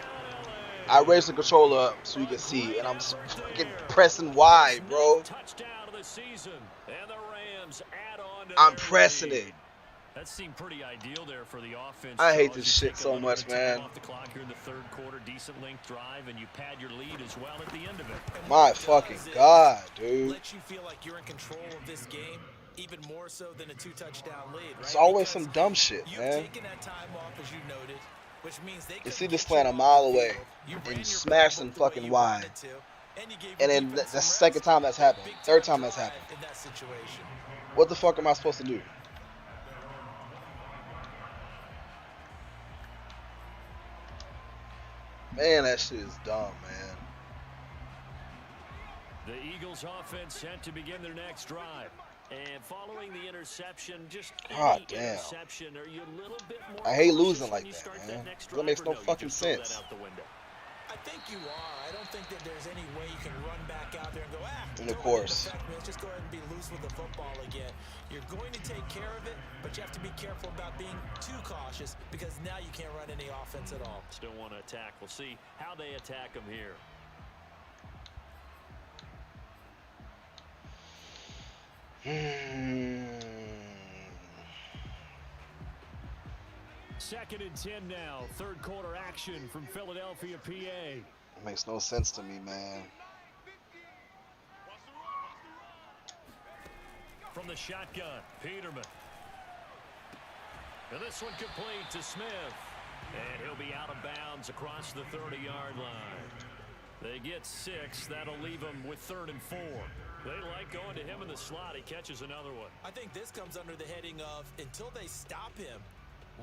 I raised the controller up so you can see, and I'm fucking pressing Y, bro. I'm pressing it. That seemed pretty ideal there for the offense. I hate Charles. this You shit take a so little much, bit of time man. off the clock here in the third quarter, decent length drive, and you pad your lead as well at the end of it. My fucking God, dude. Let you feel like you're in control of this game, even more so than a 2-touchdown lead, right? It's always Because some dumb shit, you've man. taken that time off, as you noted, which means they You couldn't see this get you playing a off mile the away field. You ran and your smashing playbook the way fucking you Y. wanted to, and you gave And your then defense the some second rest. time that's happened. Big Third time time that's drive happened. in that situation. What the fuck am I supposed to do? Man, that shit is dumb, man. The Eagles offense set to begin their next drive. And following the interception, just God any damn. interception, are you a little bit more I hate cautious losing when like you that, start man. next That drive, makes or no you fucking just throw sense. that out the window? I think you are. I don't think that there's any way you can run back out there and go, And of don't let it course. affect me. Let's just go ahead and be loose with the football again. You're going to take care of it, but you have to be careful about being too cautious because now you can't run any offense at all. Still want to attack. We'll see how they attack them here. Second and 10 now. Third quarter action from Philadelphia, PA. Makes no sense to me, man. From the shotgun, Peterman. And this one complete to Smith. And he'll be out of bounds across the 30-yard line. They get 6. That'll leave them with 3rd and 4. They like going to him in the slot. He catches another one. I think this comes under the heading of until they stop him,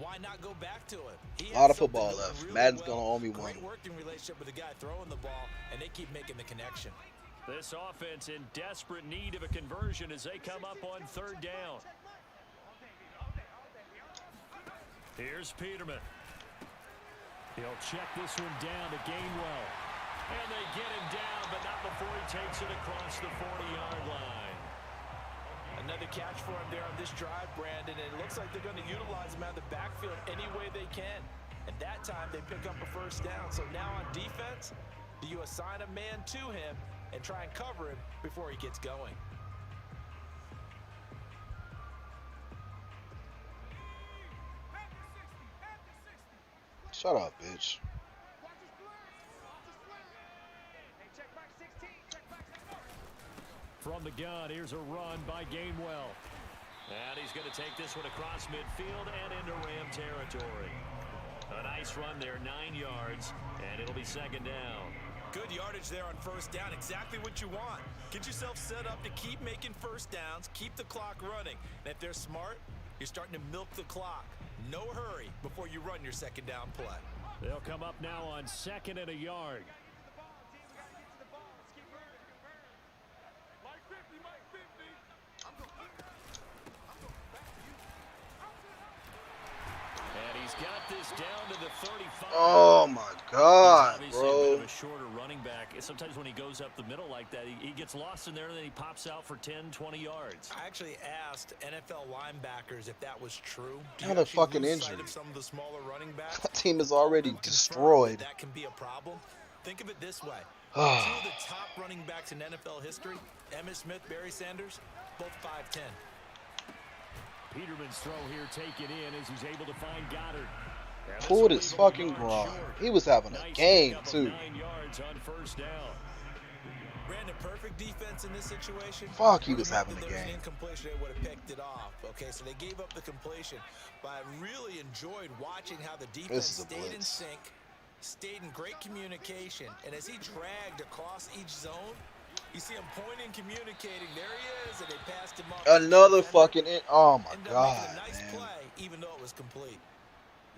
why not go back to him? He A lot of has something football going left. really Madden's well. gonna owe me one. Great working relationship with the guy throwing the ball, and they keep making the connection. This offense in desperate need of a conversion as they come up on 3rd down. Here's Peterman. He'll check this one down to Gainwell. And they get him down, but not before he takes it across the 40-yard line. Another catch for him there on this drive, Brandon, and it looks like they're going to utilize him out of the backfield any way they can. And that time they pick up a 1st down. So now on defense, do you assign a man to him and try and cover him before he gets going? Shut up, bitch. From the gun, here's a run by Gainwell. And he's going to take this one across midfield and into Ram territory. A nice run there, 9 yards, and it'll be 2nd down. Good yardage there on 1st down, exactly what you want. Get yourself set up to keep making 1st downs, keep the clock running. And if they're smart, you're starting to milk the clock. No hurry before you run your 2nd down play. They'll come up now on 2nd and a yard. And he's got this down to the 35. Oh my God, He's obviously a bit bro. of a shorter running back. Sometimes when he goes up the middle like that, he gets lost in there and then he pops out for 10, 20 yards. I actually asked NFL linebackers if that was true. Do How you the actually fucking lose sight injury? of some of the smaller running backs? That team is already Confirmed destroyed. That can be a problem. Think of it this way. 2 of the top running backs in NFL history, Emmitt Smith, Barry Sanders, both 5'10". Peterman's throw here taken in as he's able to find Goddard. And this Pulled will his leave him fucking yard groin. short. He was having a Nice game, pickup of too. 9 yards on 1st down. Brandon, perfect defense in this situation. Fuck, he Would was have having meant a that there was an game. incompletion, they would have picked it off. Okay, so they gave up the completion. But I really enjoyed watching how the defense is a stayed in blitz. sync, stayed in great communication, and as he dragged across each zone, You see him pointing, communicating. There he is, and they passed him off. Another fucking oh my Ended up god, making a nice man. play, even though it was complete.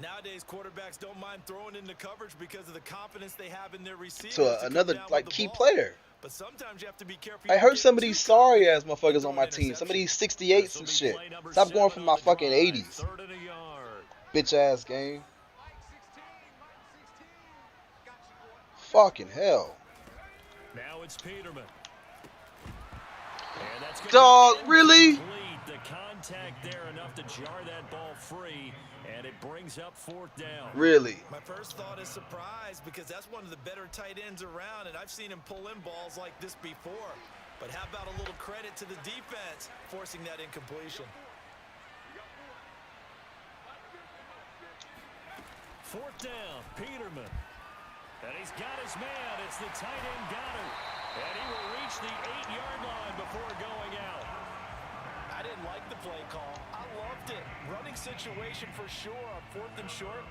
Nowadays, quarterbacks don't mind throwing into coverage because of the confidence they have in their receivers. To another like key player. But sometimes you have to be careful. I heard some of these sorry ass motherfuckers on my team. Some of these 68s and shit. Stop going for my fucking 80s. Bitch ass game. Fucking hell. Now it's Peterman. Dog, really? The contact there enough to jar that ball free, and it brings up 4th down. Really? My first thought is surprise because that's one of the better tight ends around, and I've seen him pull in balls like this before. But how about a little credit to the defense forcing that incompletion? 4th down, Peterman. And he's got his man. It's the tight end Goddard. And he will reach the 8-yard line before going out. I didn't like the play call. I loved it. Running situation for sure on 4th and short.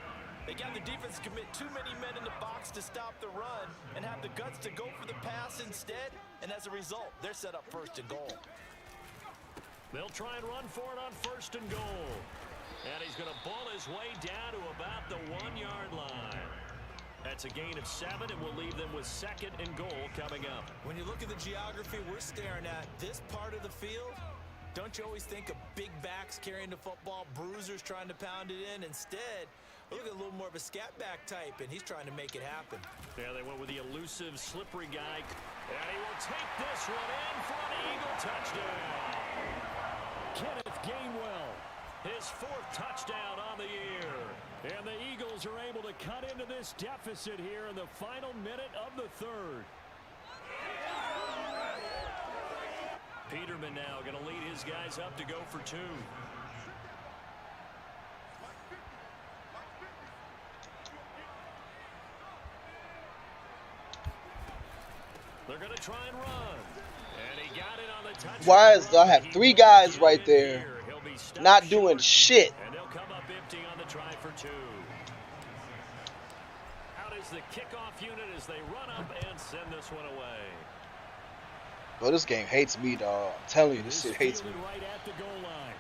They got the defense to commit too many men in the box to stop the run and have the guts to go for the pass instead. And as a result, they're set up 1st and goal. They'll try and run for it on 1st and goal. And he's going to ball his way down to about the 1-yard line. That's a gain of 7, and we'll leave them with 2nd and goal coming up. When you look at the geography we're staring at, this part of the field, don't you always think of big backs carrying the football, bruisers trying to pound it in? Instead, look at a little more of a scat back type, and he's trying to make it happen. Yeah, they went with the elusive, slippery guy. And he will take this one in for an Eagle touchdown. Kenneth Gainwell, his 4th touchdown on the year. And the Eagles are able to cut into this deficit here in the final minute of the 3rd. Peterman now going to lead his guys up to go for 2. They're going to try and run. And he got it on the touchdown. Why is I have 3 guys right there not doing shit? And they'll come up empty on the try for 2. Out is the kickoff unit as they run up and send this one away. Bro, this game hates me, dog. I'm telling you, this shit hates me. Right at the goal line.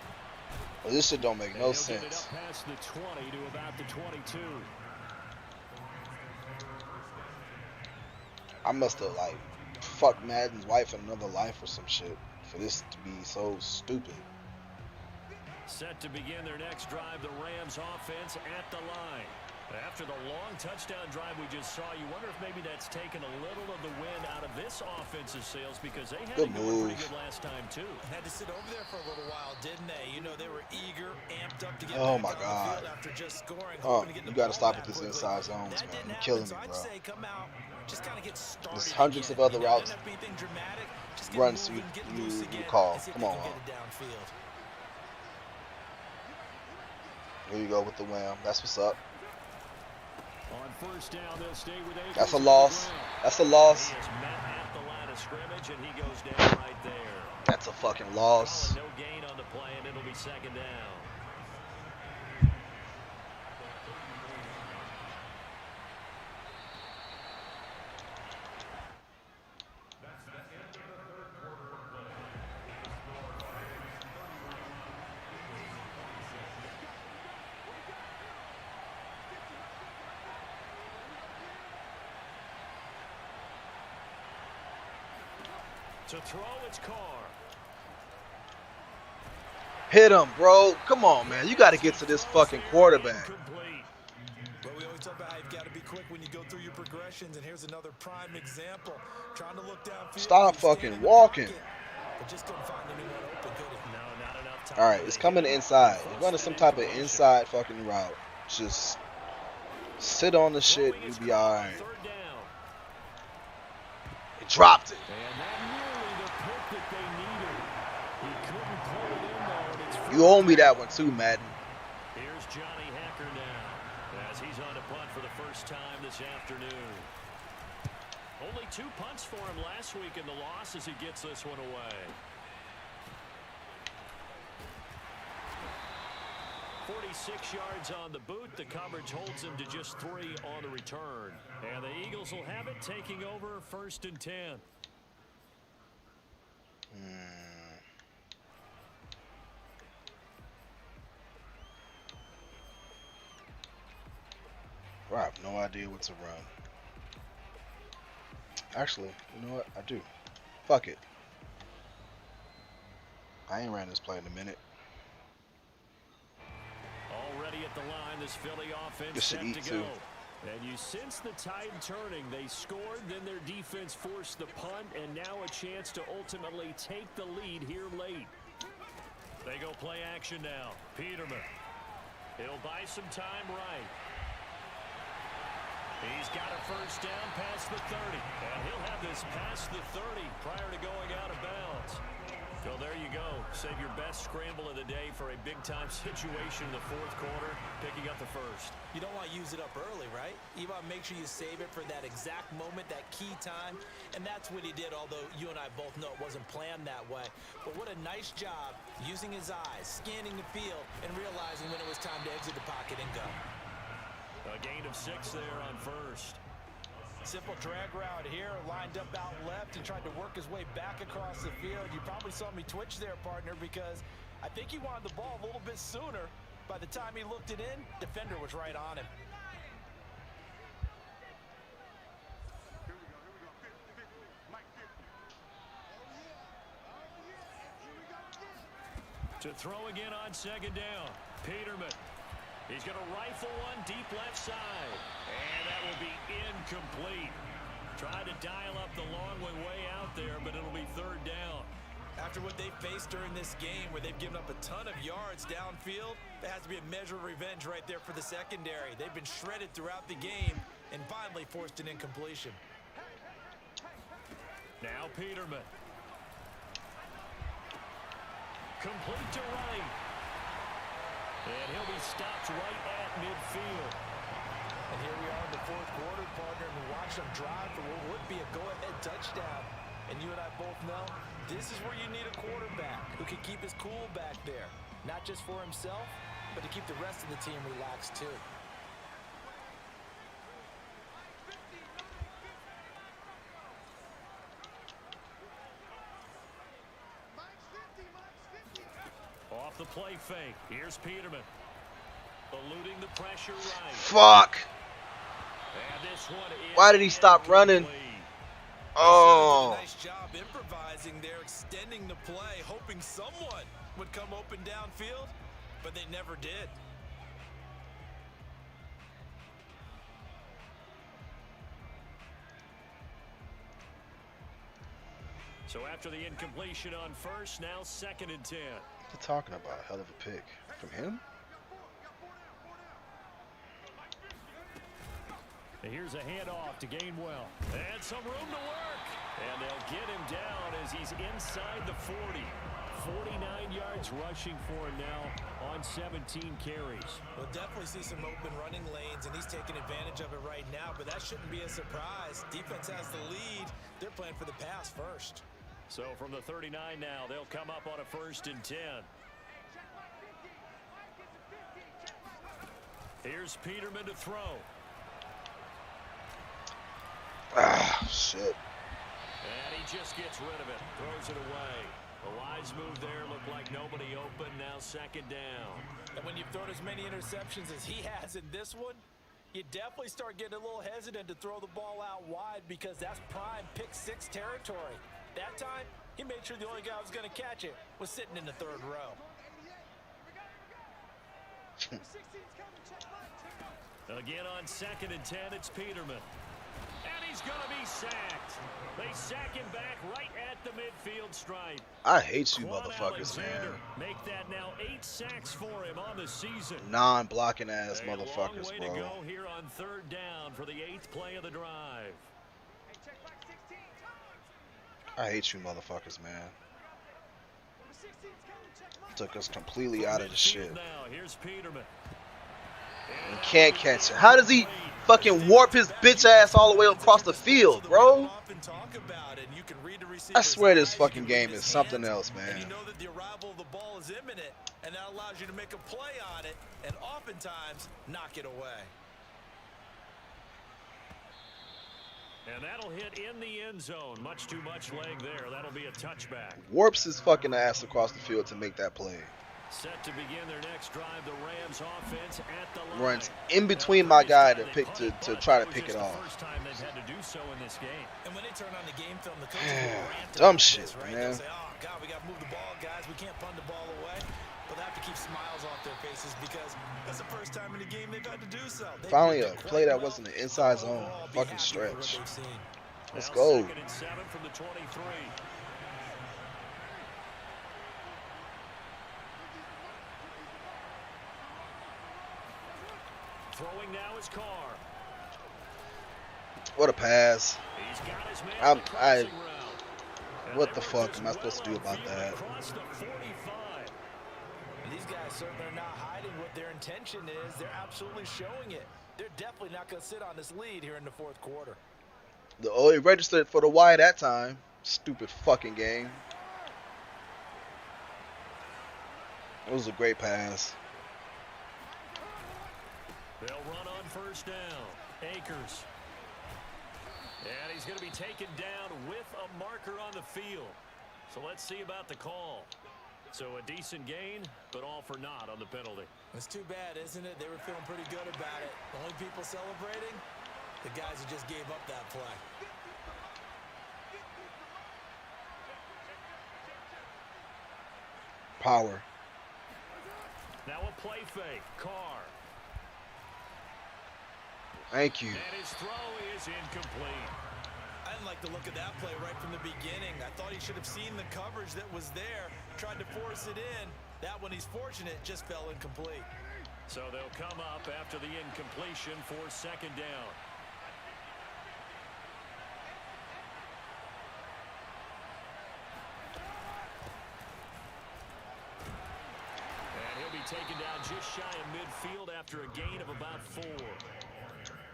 Well, this shit don't make no Get it sense. up past the 20 to about the 22. I must have like fucked Madden's wife in another life or some shit for this to be so stupid. Set to begin their next drive, the Rams offense at the line. After the long touchdown drive we just saw, you wonder if maybe that's taken a little of the wind out of this offensive sails because they had it going pretty good last time too. Had to sit over there for a little while, didn't they? You know, they were eager, amped up to get Oh back my on the God. field after just scoring. Oh, hoping to get you the gotta ball stop back at this quickly. inside zones, That man. didn't You're killing happen, me, so bro. I'd say come out, just kind of get started. There's hundreds again. of other You know, routes, it doesn't have to be anything dramatic. Just get runs moving, get loose you again, call. and see if Come they on, can get it downfield. Here you go with the wham. That's what's up. On 1st down, they'll stay with Akers. That's a loss. That's a loss. He is met at the line of scrimmage, and he goes down right there. That's a fucking loss. No gain on the play, and it'll be 2nd down. To throw, it's Carr. Hit him, bro. Come on, man. You got to get to this fucking quarterback. But we always talk about how you've got to be quick when you go through your progressions, and here's another prime example. Trying to look downfield. Stop fucking walking. But just couldn't find anyone open, could he? No, not enough time. All right, it's coming inside. You're running some type of inside fucking route. Just sit on the shit. You'll be all right. 3rd down. He dropped it. And that nearly the pick that they needed. He couldn't pull it in there. And it's You owe me that one too, Madden. Here's Johnny Hacker now as he's on a punt for the first time this afternoon. Only 2 punts for him last week in the loss as he gets this one away. 46 yards on the boot. The coverage holds him to just 3 on the return. And the Eagles will have it, taking over 1st and 10. I have no idea what to run. Actually, you know what? I do. Fuck it. I ain't ran this play in a minute. Already at the line, this Philly offense This should set eat to too. go. And you sense the tide turning. They scored, then their defense forced the punt, and now a chance to ultimately take the lead here late. They go play action now. Peterman. He'll buy some time right. He's got a first down past the 30. And he'll have this past the 30 prior to going out of bounds. So there you go. Save your best scramble of the day for a big-time situation in the fourth quarter, picking up the first. You don't want to use it up early, right? You want to make sure you save it for that exact moment, that key time. And that's what he did, although you and I both know it wasn't planned that way. But what a nice job using his eyes, scanning the field, and realizing when it was time to exit the pocket and go. A gain of 6 there on first. Simple drag route here, lined up out left and tried to work his way back across the field. You probably saw me twitch there, partner, because I think he wanted the ball a little bit sooner. By the time he looked it in, defender was right on him. To throw again on second down. Peterman. He's going to rifle one deep left side. And that will be incomplete. Tried to dial up the long way out there, but it'll be third down. After what they faced during this game, where they've given up a ton of yards downfield, there has to be a measure of revenge right there for the secondary. They've been shredded throughout the game and finally forced an incompletion. Now Peterman. Complete to right. And he'll be stopped right at midfield. And here we are in the fourth quarter, partner, and we watch them drive for what would be a go-ahead touchdown. And you and I both know this is where you need a quarterback who can keep his cool back there. Not just for himself, but to keep the rest of the team relaxed too. Off the play fake. Here's Peterman. Eluding the pressure right. Fuck. And this one is Why did he stop running? Oh. Nice job improvising there, extending the play, hoping someone would come open downfield, but they never did. So after the incompletion on first, now 2nd and 10. What you talking about? Hell of a pick. From him? And here's a handoff to Gainwell. And some room to work. And they'll get him down as he's inside the 40. 49 yards rushing for him now on 17 carries. We'll definitely see some open running lanes, and he's taking advantage of it right now, but that shouldn't be a surprise. Defense has the lead. They're playing for the pass first. So from the 39 now, they'll come up on a 1st and 10. Here's Peterman to throw. Ah, shit. And he just gets rid of it. Throws it away. A wise move there. Looked like nobody open. Now 2nd down. And when you've thrown as many interceptions as he has in this one, you definitely start getting a little hesitant to throw the ball out wide because that's prime pick 6 territory. That time, he made sure the only guy who was going to catch it was sitting in the 3rd row. Again on 2nd and 10, it's Peterman. And he's going to be sacked. They sack him back right at the midfield stripe. I hate you Quan motherfuckers, Alexander man. Make that now 8 sacks for him on the season. Non-blocking ass A long motherfuckers, way bro. to go here on 3rd down for the 8th play of the drive. I hate you motherfuckers, man. Took us completely out of the shit. Now, here's Peterman. He can't catch it. How does he fucking warp his bitch ass all the way across the field, bro? I swear this fucking game is something else, And man. you know that the arrival of the ball is imminent, and that allows you to make a play on it, and oftentimes knock it away. And that'll hit in the end zone. Much too much leg there. That'll be a touchback. Warps his fucking ass across the field to make that play. Set to begin their next drive, the Rams offense at the line. Runs in between my guy to try to pick it off. First time they've had to do so in this game. And when they turn on the game film, the coaches will rant Dumb about shit, this, right? man. They'll say, "Oh God, we got to move the ball, guys. We can't punt the ball away." But they have to keep smiles off their faces because that's the first time in the game they've had to do so. Finally, a play that wasn't an inside zone fucking stretch. Let's go. 2nd and 7 from the 23. Throwing now is Carr. What a pass. He's got his man I'm- on the crossing route. And what they the work fuck this am I supposed to do well about on the field that? across the 45. And these guys certainly are not hiding what their intention is. They're absolutely showing it. They're definitely not going to sit on this lead here in the fourth quarter. It registered for the Y that time. Stupid fucking game. It was a great pass. They'll run on first down. Akers. And he's going to be taken down with a marker on the field. So let's see about the call. So a decent gain, but all for naught on the penalty. It's too bad, isn't it? They were feeling pretty good about it. The only people celebrating, the guys who just gave up that play. Power. Now a play fake. Carr. Thank you. And his throw is incomplete. I didn't like the look of that play right from the beginning. I thought he should have seen the coverage that was there, tried to force it in. That one, he's fortunate, just fell incomplete. So they'll come up after the incompletion for 2nd down. And he'll be taken down just shy of midfield after a gain of about 4.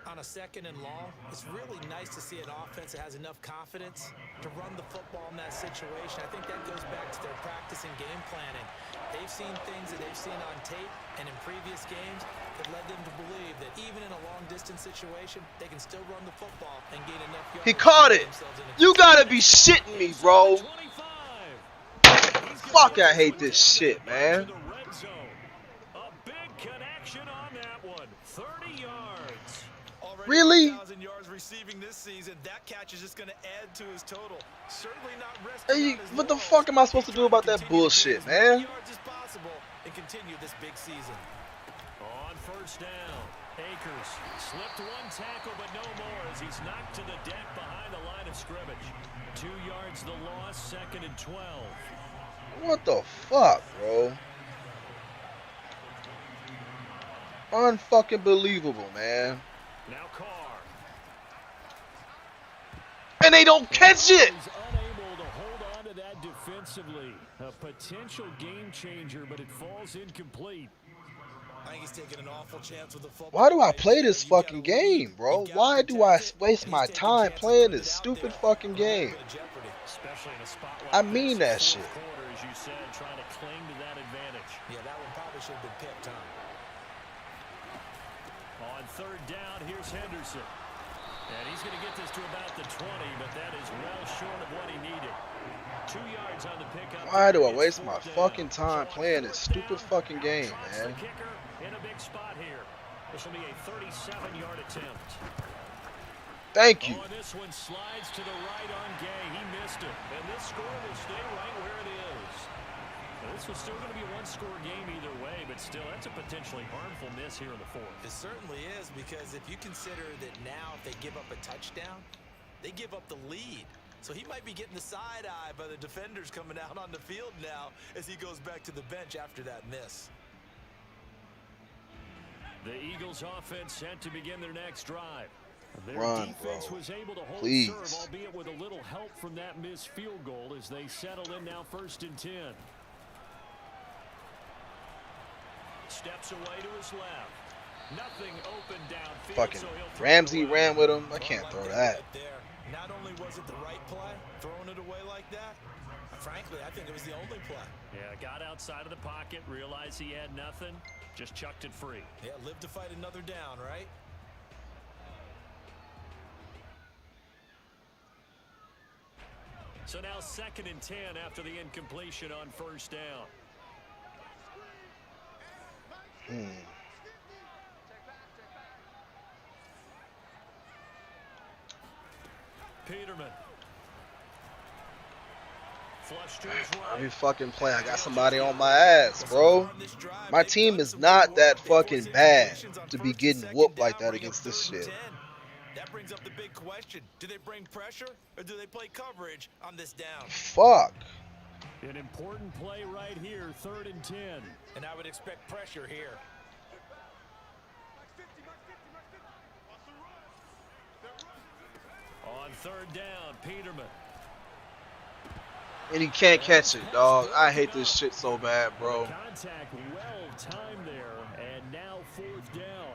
On a 2nd and long, it's really nice to see an offense that has enough confidence to run the football in that situation. I think that goes back to their practice and game planning. They've seen things that they've seen on tape and in previous games that led them to believe that even in a long-distance situation, they can still run the football and gain enough yards. He caught it. You gotta be shitting me, bro. Fuck, I hate this shit, man. A big connection on that one. 30 yards. Really? 1,000 yards receiving this season. That catch is just going to add to his total. Certainly not Hey, what the fuck am I supposed to do about that bullshit, man? Yards as possible and continue this big season. On first down, Akers slipped one tackle, but no more as he's knocked to the deck behind the line of scrimmage. 2 yards the loss, 2nd and 12. What the fuck, bro? Unfucking believable, man. Now Carr. And they don't catch it. He's unable to hold on to that defensively. A potential game changer, but it falls incomplete. I think he's taking an awful chance with the football. Why do I play this fucking game, bro? Why do I waste my time playing this stupid fucking game? Especially in a spot like I mean that this, shit. fourth quarter, as you said, trying to cling to that advantage. Yeah, that one probably should have been picked, Tom. On 3rd down, here's Henderson. And he's going to get this to about the 20, but that is well short of what he needed. 2 yards on the pickup. Why do I It's waste my 4th down. fucking time So on playing this 4th stupid down, fucking game, outside man? the kicker in a big spot here. This will be a 37-yard attempt. Thank you. Oh, and this one slides to the right on Gay. He missed it. And this score will stay right where it is. Now, this was still going to be a one-score game either way, but still, that's a potentially harmful miss here in the 4th. It certainly is, because if you consider that now if they give up a touchdown, they give up the lead. So he might be getting the side eye by the defenders coming out on the field now as he goes back to the bench after that miss. The Eagles offense set to begin their next drive. Their Run, defense bro. was able to hold Please. serve, albeit with a little help from that missed field goal as they settle in now 1st and 10. Steps away to his left. Nothing open downfield. Fucking so he'll throw Ramsey it away. ran with him. I can't throw that. Right there. Not only was it the right play, throwing it away like that, frankly, I think it was the only play. Yeah, got outside of the pocket, realized he had nothing, just chucked it free. Yeah, live to fight another down, right? So now 2nd and 10 after the incompletion on 1st down. Peterman. Flush to his right. Let me fucking play. I got somebody on my ass, bro. My team is not that fucking bad to be getting whooped like that against this shit. That brings up the big question. Do they bring pressure or do they play coverage on this down? Fuck. An important play right here, 3rd and 10. And I would expect pressure here. On 3rd down, Peterman. And he can't catch it, dog. I hate this shit so bad, bro. Contact well timed there, and now 4th down.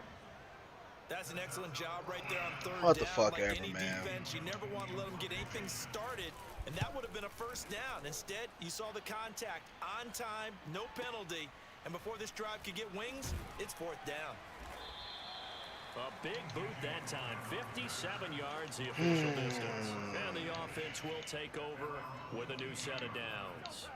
That's an excellent job right there on 3rd down. What the fuck like ever, any man. Defense, you never want to let them get anything started, and that would have been a 1st down. Instead, you saw the contact on time, no penalty, and before this drive could get wings, it's 4th down. A big boot that time, 57 yards the official distance. And the offense will take over with a new set of downs.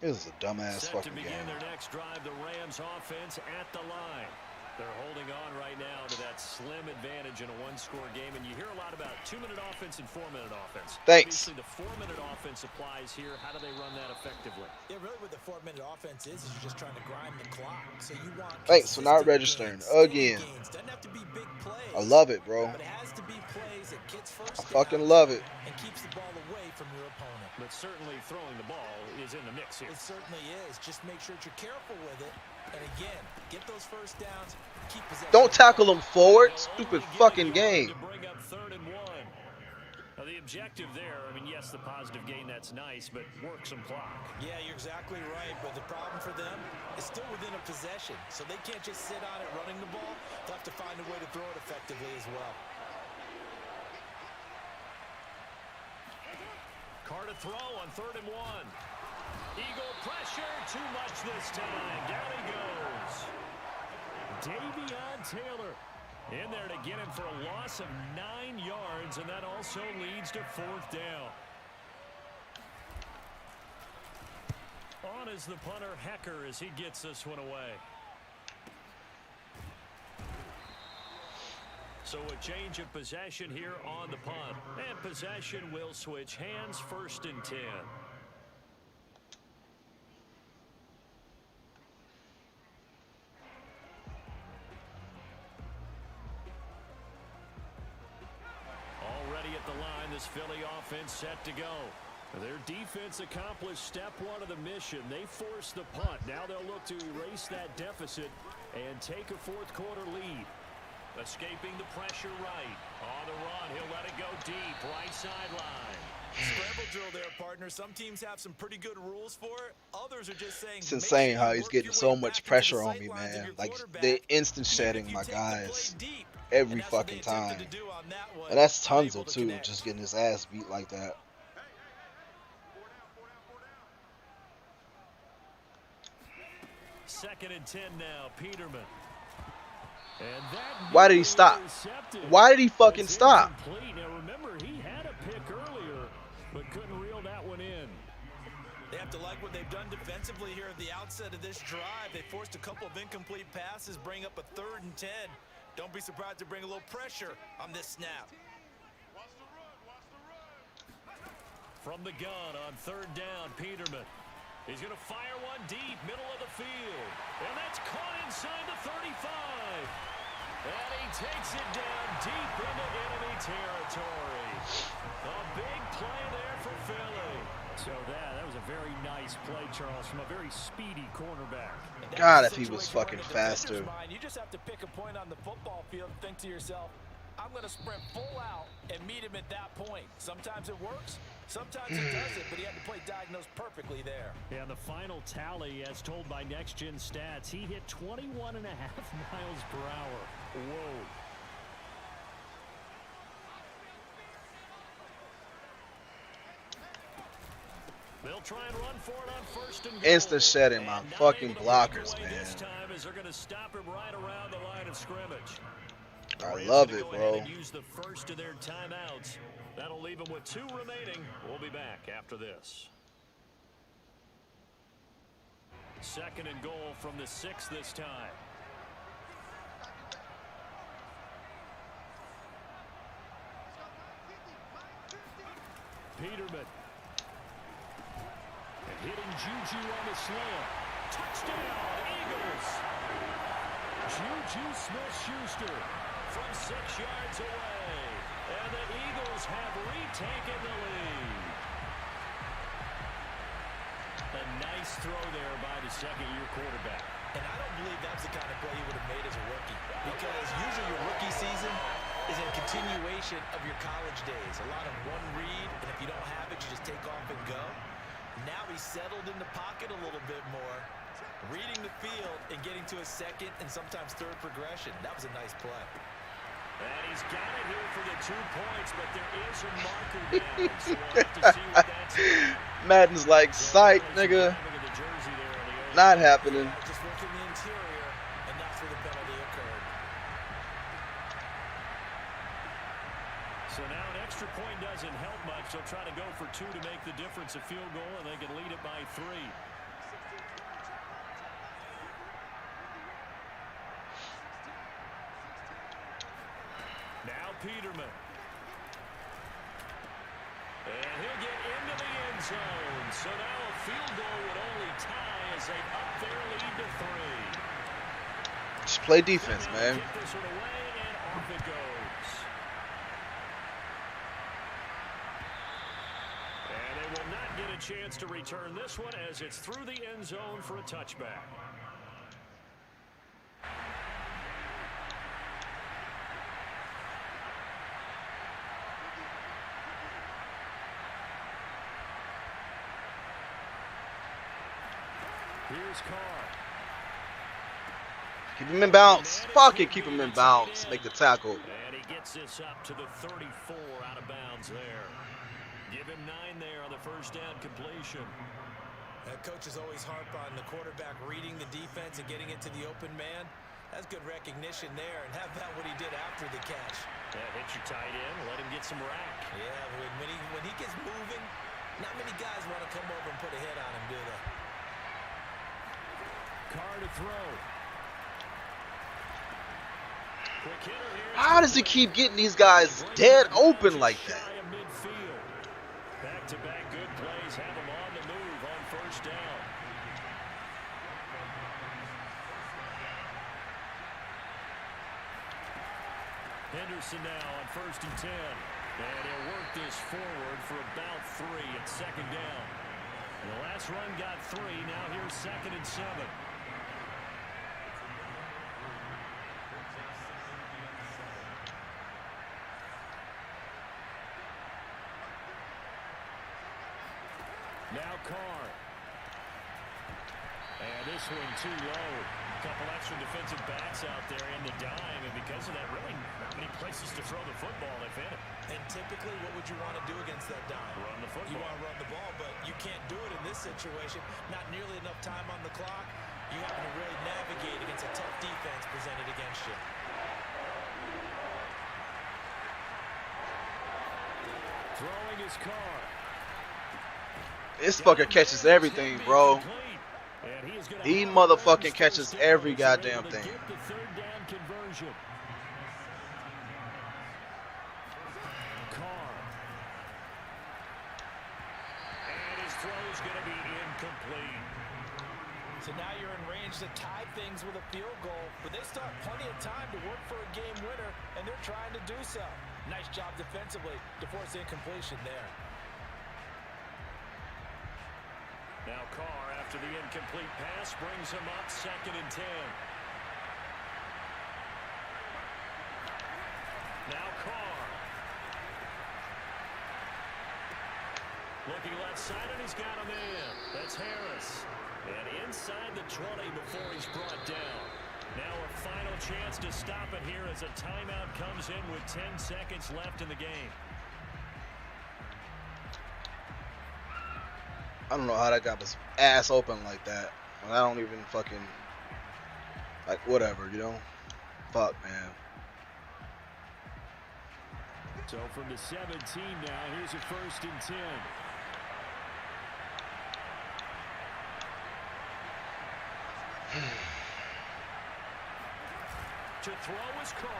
This is a dumbass Set to fucking begin game. their next drive, the Rams offense at the line. They're holding on right now to that slim advantage in a one-score game, and you hear a lot about 2-minute offense and 4-minute offense. Thanks. Obviously, the 4-minute offense applies here. How do they run that effectively? Yeah, really what the 4-minute offense is you're just trying to grind the clock. So you want Thanks for not consistent registering gains, steady again. gains. Doesn't have to be big plays. I love it, bro. But it has to be plays that gets first I fucking downs love it. and keeps the ball away from your opponent. But certainly throwing the ball is in the mix here. It certainly is. Just make sure that you're careful with it. And again, get those first downs, keep possession. Don't tackle him forward. Stupid fucking game. To bring up 3rd and 1. Now the objective there, I mean, yes, the positive gain, that's nice, but work some clock. Yeah, you're exactly right. But the problem for them is still within a possession. So they can't just sit on it running the ball. They'll have to find a way to throw it effectively as well. Carr to throw on 3rd and 1. Eagle pressure, too much this time. Down he goes. Davion Taylor in there to get him for a loss of 9 yards, and that also leads to 4th down. On is the punter, Hecker, as he gets this one away. So a change of possession here on the punt. And possession will switch hands, 1st and 10. Already at the line, this Philly offense set to go. Their defense accomplished step 1 of the mission. They forced the punt. Now they'll look to erase that deficit and take a 4th quarter lead. Escaping the pressure right. On the run, he'll let it go deep. Right sideline. Scramble drill there, partner. Some teams have some pretty good rules for it. Others are just saying. It's insane how he's getting so much pressure on me, man. Like, they instant shedding my guys every fucking time. And that's Tunzel, too, just getting his ass beat like that. Second and 10 now, Peterman. Why did he stop? Why did he fucking stop? Now remember, he had a pick earlier, but couldn't reel that one in. They have to like what they've done defensively here at the outset of this drive. They forced a couple of incomplete passes, bring up a 3rd and 10. Don't be surprised to bring a little pressure on this snap. From the gun on 3rd down, Peterman. He's going to fire one deep, middle of the field. And that's caught inside the 35. And he takes it down deep into enemy territory. A big play there for Philly. So that was a very nice play, Charles, from a very speedy cornerback. God, if he was fucking faster. You just have to pick a point on the football field and think to yourself, I'm going to sprint full out and meet him at that point. Sometimes it works, sometimes it doesn't, but he had to play diagnosed perfectly there. Yeah, the final tally, as told by Next Gen Stats, he hit 21.5 miles per hour. Whoa. They'll try and run for it on 1st and goal. Instant shedding my fucking blockers, man. This time is they're going to stop him right around the line of scrimmage. I love it, Go bro. ahead and use the first of their timeouts. That'll leave them with 2 remaining. We'll be back after this. 2nd and goal from the 6 this time. Peterman. And hitting Juju on the slant. Touchdown, Eagles. Juju Smith-Schuster from 6 yards away. And the Eagles have retaken the lead. A nice throw there by the second-year quarterback. And I don't believe that's the kind of play he would have made as a rookie. Because usually your rookie season is a continuation of your college days. A lot of one read, and if you don't have it, you just take off and go. Now he's settled in the pocket a little bit more, reading the field and getting to a second and sometimes third progression. That was a nice play. And he's got it here for the 2 points, but there is a marker down. So we'll have to see what that's about. Madden's like, psych, nigga. Not happening. Just working the interior, and that's where the penalty occurred. So now an extra point doesn't help much. They'll try to go for 2 to make the difference, a field goal, and they can lead it by 3. Now Peterman. And he'll get into the end zone. So now a field goal would only tie as they up their lead to 3. Just play defense, man. Kick this one away, and off it goes. And they will not get a chance to return this one as it's through the end zone for a touchback. Here's Carr. Keep him in bounds. Fuck it, keep him in bounds. Make the tackle. And he gets this up to the 34 out of bounds there. Give him 9 there on the first down completion. Coaches always harp on the quarterback reading the defense and getting it to the open man. That's good recognition there, and have that what he did after the catch. Hit your tight end, let him get some rack. Yeah, when he gets moving, not many guys want to come over and put a hit on him, do they? Carr to throw. Quick hitter here. How does he keep getting these guys dead open like that? Back-to-back good plays have him on the move on first down. Henderson now on 1st and 10. And he'll work this forward for about 3 at 2nd down. And the last run got 3. Now here's 2nd and 7. Now Carr. And this one too low. A couple extra defensive backs out there in the dime, and because of that, really not many places to throw the football if any. And typically, what would you want to do against that dime? Run the football. You want to run the ball, but you can't do it in this situation. Not nearly enough time on the clock. You have to really navigate against a tough defense presented against you. Throwing his Carr. This fucker catches everything, bro. He motherfucking catches every goddamn thing. Carr. And his throw's going to be incomplete. So now you're in range to tie things with a field goal, but they still have plenty of time to work for a game winner, and they're trying to do so. Nice job defensively to force incompletion there. Now Carr, after the incomplete pass, brings him up 2nd and 10. Now Carr. Looking left side, and he's got him in. That's Harris. And inside the 20 before he's brought down. Now a final chance to stop it here as a timeout comes in with 10 seconds left in the game. I don't know how that got his ass open like that. I don't even fucking, like, whatever, you know? Fuck, man. So from the 17 now, here's a 1st and 10. To throw his car.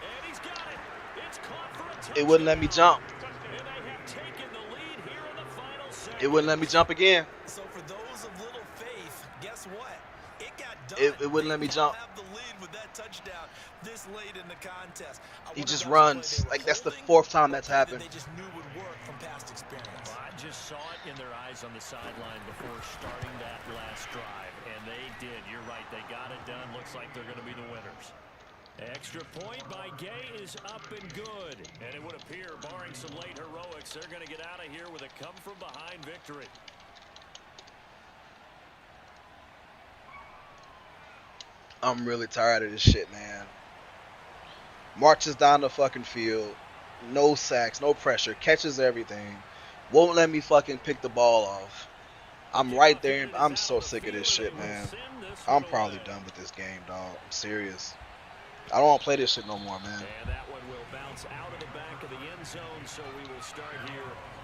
And he's got it. It's caught for a touchdown. It wouldn't let me jump. And they have taken the lead here in the final seconds. It wouldn't let me jump again. So for those of little faith, guess what? It got done. It wouldn't let me jump. Have the lead with that touchdown this late in the contest. He just runs. Like, that's the 4th time that's happened. They just knew would work from past experience. I just saw it in their eyes on the sideline before starting that last drive, and they did. You're right. They got it done. Looks like they're going to be the winners. Extra point by Gay is up and good. And it would appear, barring some late heroics, they're going to get out of here with a come-from-behind victory. I'm really tired of this shit, man. Marches down the fucking field. No sacks, no pressure. Catches everything. Won't let me fucking pick the ball off. I'm right there. I'm so sick of this shit, man. I'm probably done with this game, dog. I'm serious. I don't want to play this shit no more, man. And that one will bounce out of the back of the end zone, so we will start here.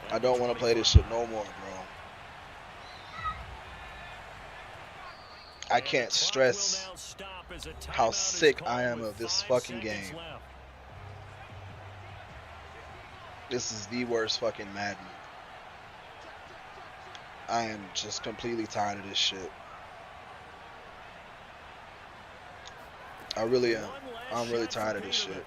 I don't want to play this shit no more, bro. I can't stress how sick I am of this fucking game. This is the worst fucking Madden. I am just completely tired of this shit. I really am. I'm really tired of this shit.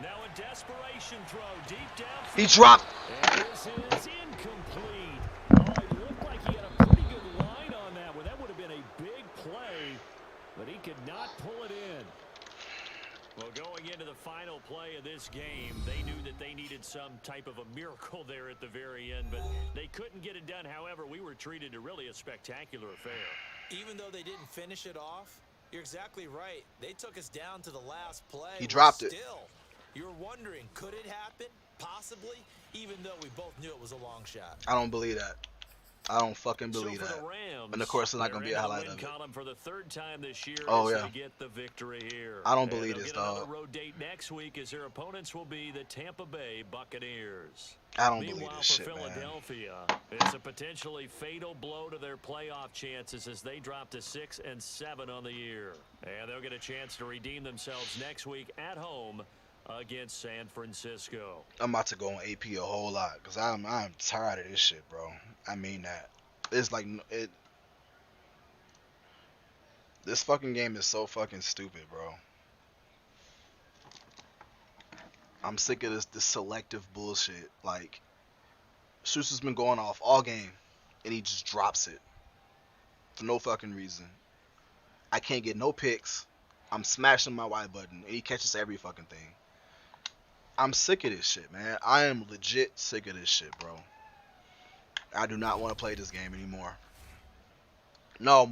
Now a desperation throw deep down. He dropped. And this is incomplete. Oh, it looked like he had a pretty good line on that one. That would have been a big play, but he could not pull it in. Well, going into the final play of this game, they knew that they needed some type of a miracle there at the very end, but they couldn't get it done. However, we were treated to really a spectacular affair. Even though they didn't finish it off, you're exactly right. They took us down to the last play. He dropped it. Still, you're wondering, could it happen? Possibly, even though we both knew it was a long shot. I don't believe that. I don't fucking believe that. And of course, there's not gonna be a highlight of it. For the 3rd time this year, oh yeah. Get the victory here. I don't believe this, dog. Road date next week as their opponents will be the Tampa Bay Buccaneers. I don't believe this shit, man. Meanwhile, for Philadelphia, it's a potentially fatal blow to their playoff chances as they drop to 6-7 on the year, and they'll get a chance to redeem themselves next week at home against San Francisco. I'm about to go on AP a whole lot because I'm tired of this shit, bro. I mean that. It's like this fucking game is so fucking stupid, bro. I'm sick of this selective bullshit. Like, Schuster's been going off all game, and he just drops it for no fucking reason. I can't get no picks. I'm smashing my Y button, and he catches every fucking thing. I'm sick of this shit, man. I am legit sick of this shit, bro. I do not want to play this game anymore. No,